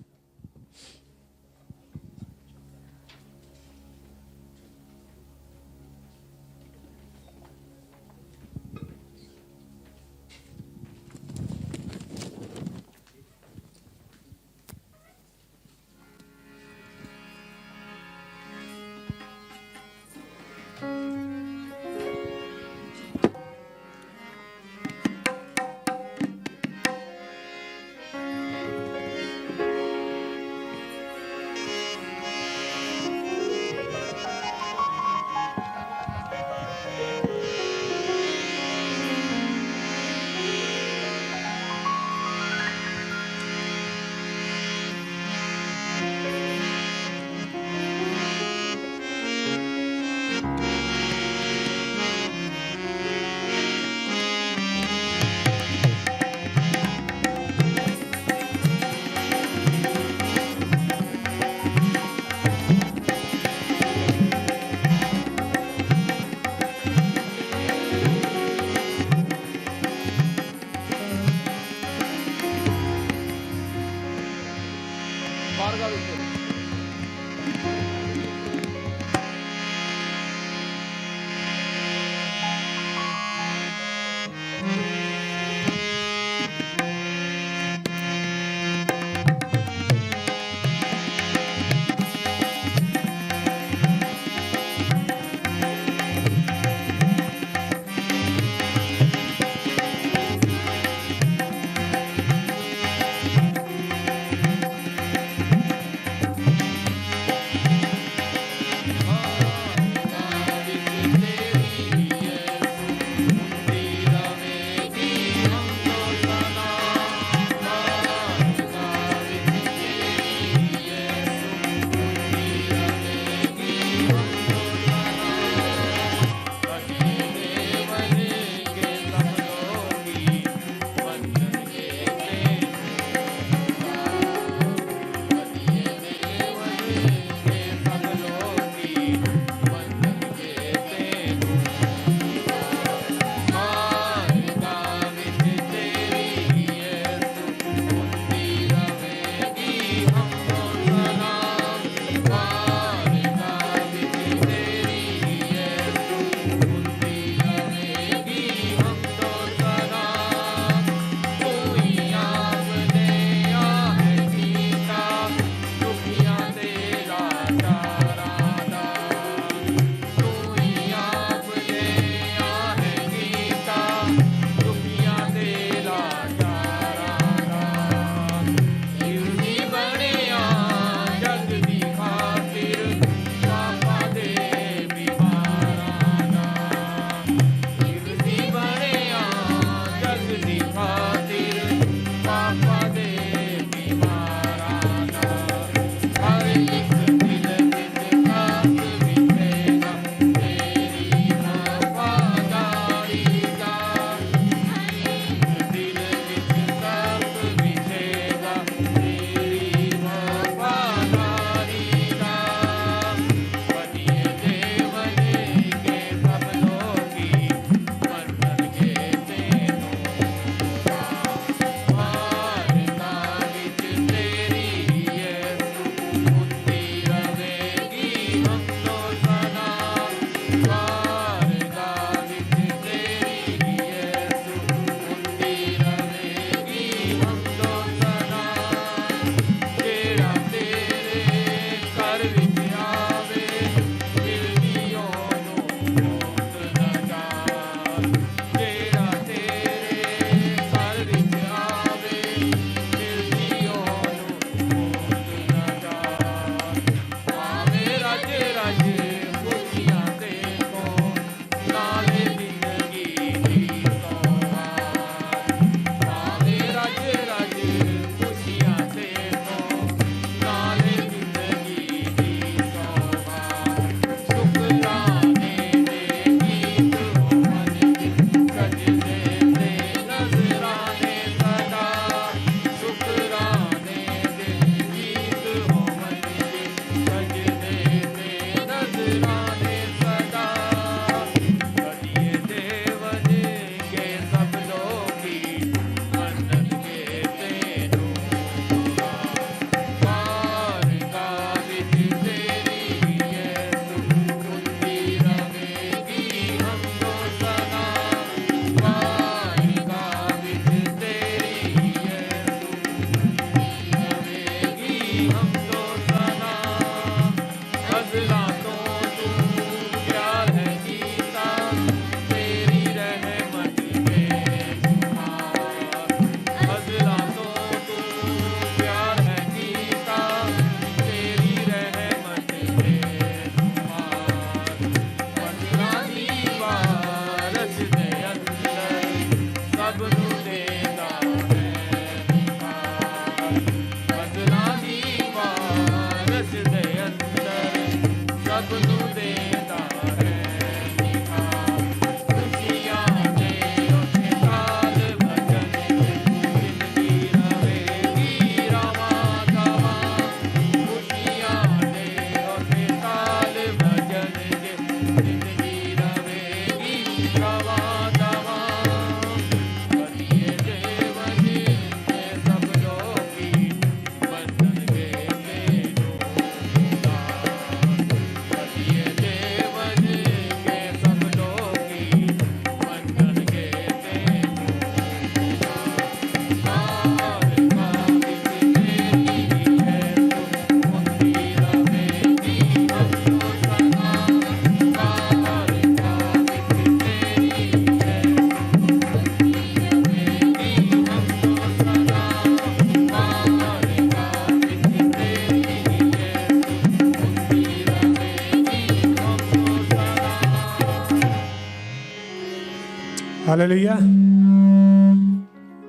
हालेलुया।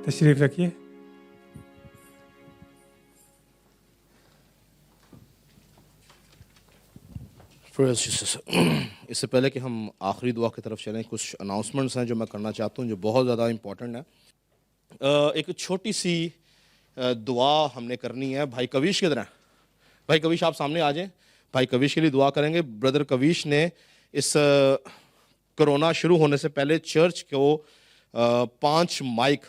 तशरीफ रखिए। Praise Jesus। इससे पहले कि हम आखिरी दुआ की तरफ चलें, कुछ अनाउंसमेंट्स हैं जो मैं करना चाहता हूं जो बहुत ज़्यादा इम्पोर्टेंट है। एक छोटी सी दुआ हमने करनी है। भाई कविश किधर है? भाई कविश आप सामने आ जाएं। भाई कविश के लिए दुआ करेंगे। ब्रदर कविश ने इस कोरोना शुरू होने से पहले चर्च को 5 माइक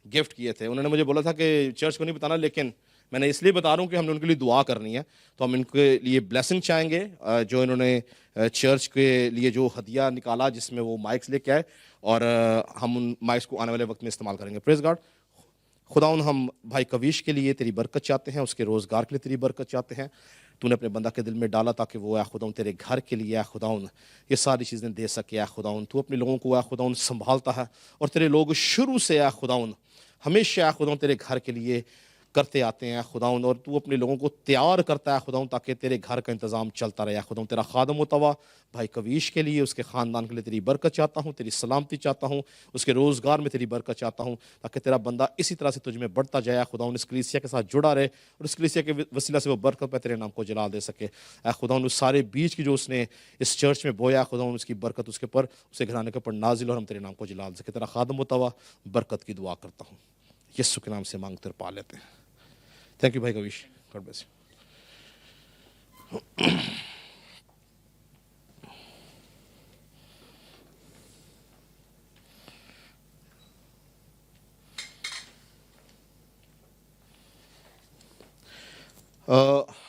गिफ्ट किए थे। उन्होंने मुझे बोला था कि चर्च को नहीं बताना, लेकिन मैंने इसलिए बता रहा हूँ कि हमने उनके लिए दुआ करनी है। तो हम इनके लिए ब्लेसिंग चाहेंगे, जो इन्होंने चर्च के लिए जो हदिया निकाला जिसमें वो माइक्स लेके आए, और हम उन माइक्स को आने वाले वक्त में इस्तेमाल करेंगे। Praise God. खुदाउन हम भाई कविश के लिए तेरी बरकत चाहते हैं, उसके रोज़गार के लिए तेरी बरकत चाहते हैं। तूने अपने बंदा के दिल में डाला ताकि वो खुदाउन तेरे घर के लिए खुदाउन ये सारी चीज़ें दे सके। खुदाउन तू अपने लोगों को खुदाउन संभालता है, और तेरे लोग शुरू से खुदाउन हमेशा खुदाउन तेरे घर के लिए करते आते हैं खुदाउन, और तू अपने लोगों को तैयार करता है खुदाउन ताकि तेरे घर का इंतज़ाम चलता रहे। खुदाउन तेरा खादम मुतवा भाई कविश के लिए, उसके ख़ानदान के लिए तेरी बरकत चाहता हूँ, तेरी सलामती चाहता हूँ, उसके रोज़गार में तेरी बरकत चाहता हूँ, ताकि तेरा बंदा इसी तरह से तुझ में बढ़ता जाए खुदाउन, इस कलीसिया के साथ जुड़ा रहे, और इस कलीसिया के वसीला से वो बरकत पे तेरे नाम को जलाल दे सके। खुदाउन उस सारे बीज की जो उसने इस चर्च में बोया खुदाउन, उसकी बरकत उसके ऊपर, उसके घराने के ऊपर नाजिल, और हम तेरे नाम को जलाल सके। तेरा खादम मुतवा बरकत की दुआ करता हूँ, यीशु के नाम से मांगते और पा लेते हैं। थैंक यू भाई कविश, गॉड ब्लेस यू।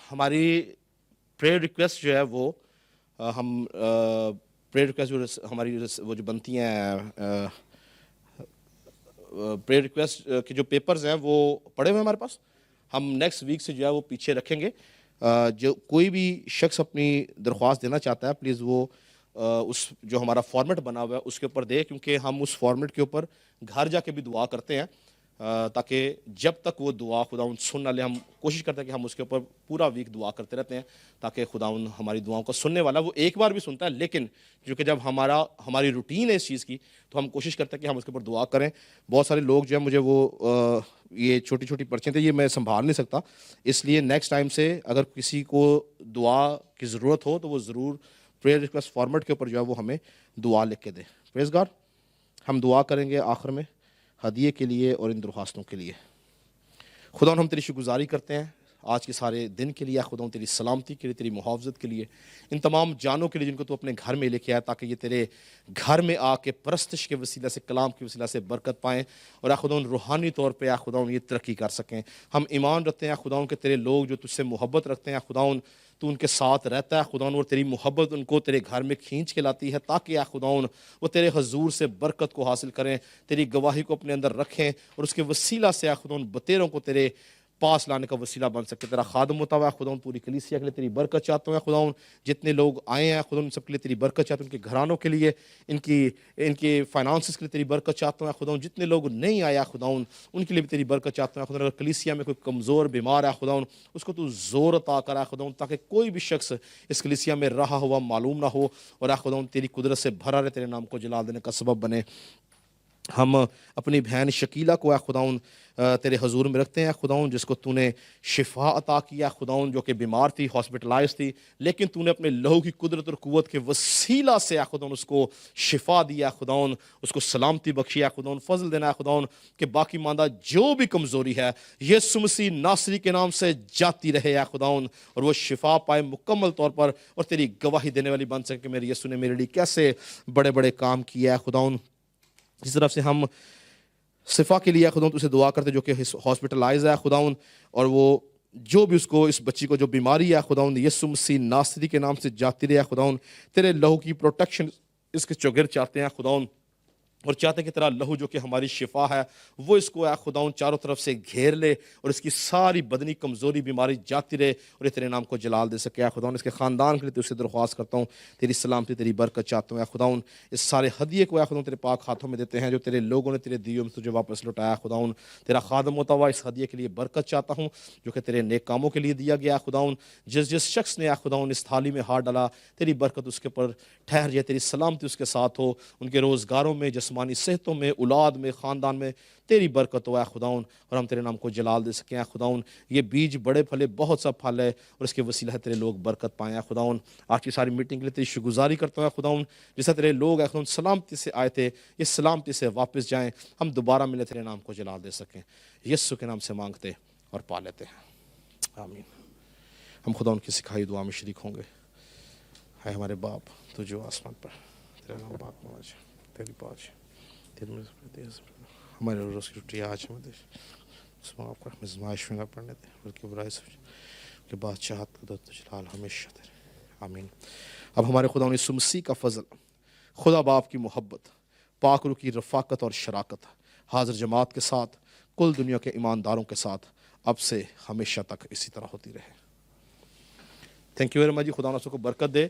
हमारी प्रेयर रिक्वेस्ट जो है वो हम प्रेयर रिक्वेस्ट जो हमारी वो जो बनती हैं प्रेयर रिक्वेस्ट के जो पेपर्स हैं वो पड़े हुए हैं हमारे पास। हम नेक्स्ट वीक से जो है वो पीछे रखेंगे। जो कोई भी शख्स अपनी दरख्वास्त देना चाहता है, प्लीज़ वो उस जो हमारा फॉर्मेट बना हुआ है उसके ऊपर दे, क्योंकि हम उस फॉर्मेट के ऊपर घर जाके भी दुआ करते हैं, ताकि जब तक वो दुआ खुदाउन सुन ना ले, हम कोशिश करते हैं कि हम उसके ऊपर पूरा वीक दुआ करते रहते हैं, ताकि खुदाउन हमारी दुआओं को सुनने वाला वो एक बार भी सुनता है, लेकिन क्योंकि जब हमारी रूटीन है इस चीज़ की, तो हम कोशिश करते हैं कि हम उसके ऊपर दुआ करें। बहुत सारे लोग जो है मुझे वो ये छोटी छोटी पर्चियाँ थे, ये मैं संभाल नहीं सकता, इसलिए नेक्स्ट टाइम से अगर किसी को दुआ की ज़रूरत हो तो वो ज़रूर प्रेयर रिक्वेस्ट फॉर्मेट के ऊपर जो है वो हमें दुआ लिख के दे। Praise God. हम दुआ करेंगे आखिर में हदिये के लिए और इन दरख्वास्तों के लिए। खुदा हम तेरी शुक्रगुजारी करते हैं आज के सारे दिन के लिए, खुदा तेरी सलामती के लिए, तेरी मुहावजत के लिए, इन तमाम जानों के लिए जिनको तू अपने घर में लेके आया, ताकि ये तेरे घर में आके परस्तिश के वसीला से, कलाम के वसीला से बरकत पाएँ, और खुदा रूहानी तौर पर खुदा ये तरक्की कर सकें। हम ईमान रखते हैं खुदा के तेरे लोग जो तुझसे मोहब्बत रखते हैं, खुदा तू उनके साथ रहता है खुदा, और तेरी मोहब्बत उनको तेरे घर में खींच के लाती है, ताकि खुदा वो तेरे हजूर से बरकत को हासिल करें, तेरी गवाही को अपने अंदर रखें, और उसके वसीला से खुदा बतेरों को तेरे पास लाने का वसीला बन सके। तेरा खादम होता हुआ खुदा पूरी कलीसिया के लिए तेरी बरकत चाहता हूँ खुदा, जितने लोग आए हैं खुदा उन सबके लिए तेरी बरकत चाहता हूँ, उनके घरानों के लिए, इनके फाइनेंसिस के लिए तेरी बरकत चाहता हूँ खुदा, जितने लोग नहीं आया खुदा उनके लिए भी तेरी बरकत चाहता हूँ खुदा। अगर कलीसिया में कोई कमज़ोर बीमार है खुदा उसको तू ज़ोर अता करा खुदा, ताकि कोई भी शख्स इस कलीसिया में रहा हुआ मालूम ना हो और खुदा तेरी कुदरत से भरा रहे, तेरे नाम को जलाल देने का सबब बने। हम अपनी बहन शकीला को खुदाउन तेरे हजूर में रखते हैं खुदाउन, जिसको तूने शिफा अता किया खुदाउन, जो कि बीमार थी, हॉस्पिटलाइज थी, लेकिन तूने अपने लहू की कुदरत और कुव्वत के वसीला से खुदाउन उसको शिफा दिया खुदाउन, उसको सलामती बख्शी खुदाउन। फजल देना खुदाउन कि बाकी मांदा जो भी कमज़ोरी है यीशु मसीह नासरी के नाम से जाती रहे खुदाउन, और वो शिफा पाए मुकम्मल तौर पर और तेरी गवाही देने वाली बन सके कि मेरे यीशु ने मेरे लिए कैसे बड़े बड़े काम किया खुदाउन। जिस तरफ से हम शिफा के लिए खुदा तुझसे दुआ करते जो कि हॉस्पिटलाइज है खुदाउन, और वो जो भी उसको इस बच्ची को जो बीमारी है खुदाउन यीशु मसीह नासरी के नाम से जाती रहे खुदाउन, तेरे लहू की प्रोटेक्शन इसके चौगिर चाहते हैं खुदाउन, और चाहते हैं कि तेरा लहू जो कि हमारी शिफा है वो इसको खुदाउन चारों तरफ से घेर ले और इसकी सारी बदनी कमज़ोरी बीमारी जाती रहे और ये तेरे नाम को जलाल दे सके खुदाउन। इसके ख़ानदान के लिए तुझसे दरख्वास्त करता हूँ, तेरी सलामती तेरी बरकत चाहता हूँ खुदाउन। इस सारे हदिये को खुदाउन तेरे पाक हाथों में देते हैं जो तेरे लोगों ने तेरे दियों में तुझे वापस लौटाया खुदाउन। तेरा खादम होता हुआ इस हदिये के लिए बरकत चाहता हूँ जो कि तेरे नेक कामों के लिए दिया गया खुदाउन। जिस जिस शख्स ने खुदाउन इस थाली में हाथ डाला तेरी बरकत उसके ऊपर ठहर जाए, तेरी सलामती उसके साथ हो, उनके रोज़गारों में, जिस्मानी सेहतों में, औलाद में, ख़ानदान में तेरी बरकत हो खुदाउन, और हम तेरे नाम को जलाल दे सकें खुदाउन। ये बीज बड़े फले, बहुत सा फल है और इसके वसीला है तेरे लोग बरकत पाएँ खुदाउन। आज की सारी मीटिंग के लिए तेरी शुक्रगुजारी करता हूँ खुदाउन, जैसा तेरे लोग खुदाउन सलामती से आए थे ये सलामती से वापस जाएँ, हम दोबारा मिले तेरे नाम को जलाल दे सकें। यीशु के नाम से मांगते और पा लेते हैं, आमीन। हम खुदा उनकी सिखाई दुआ में शरीक होंगे। है हमारे बाप तो जो आसमान पर, तेरा नाम पाक होना चाहिए, तेरी बात हमारे रोज़ की रोटी आज हमें दे, माफ़ कर, हमें आज़माइश में न पड़ने दे बल्कि बुराई से के बादशाहत कुदरत जलाल हमेशा तेरे, आमीन। अब हमारे खुदा यीशु मसीह का फजल, खुदा बाप की मोहब्बत, पाक रूह की रफ़ाकत और शराकत हाज़िर जमात के साथ, कुल दुनिया के ईमानदारों के साथ अब से हमेशा तक इसी तरह होती रहे। थैंक यू वेरी मच जी। खुदा को बरकत दे।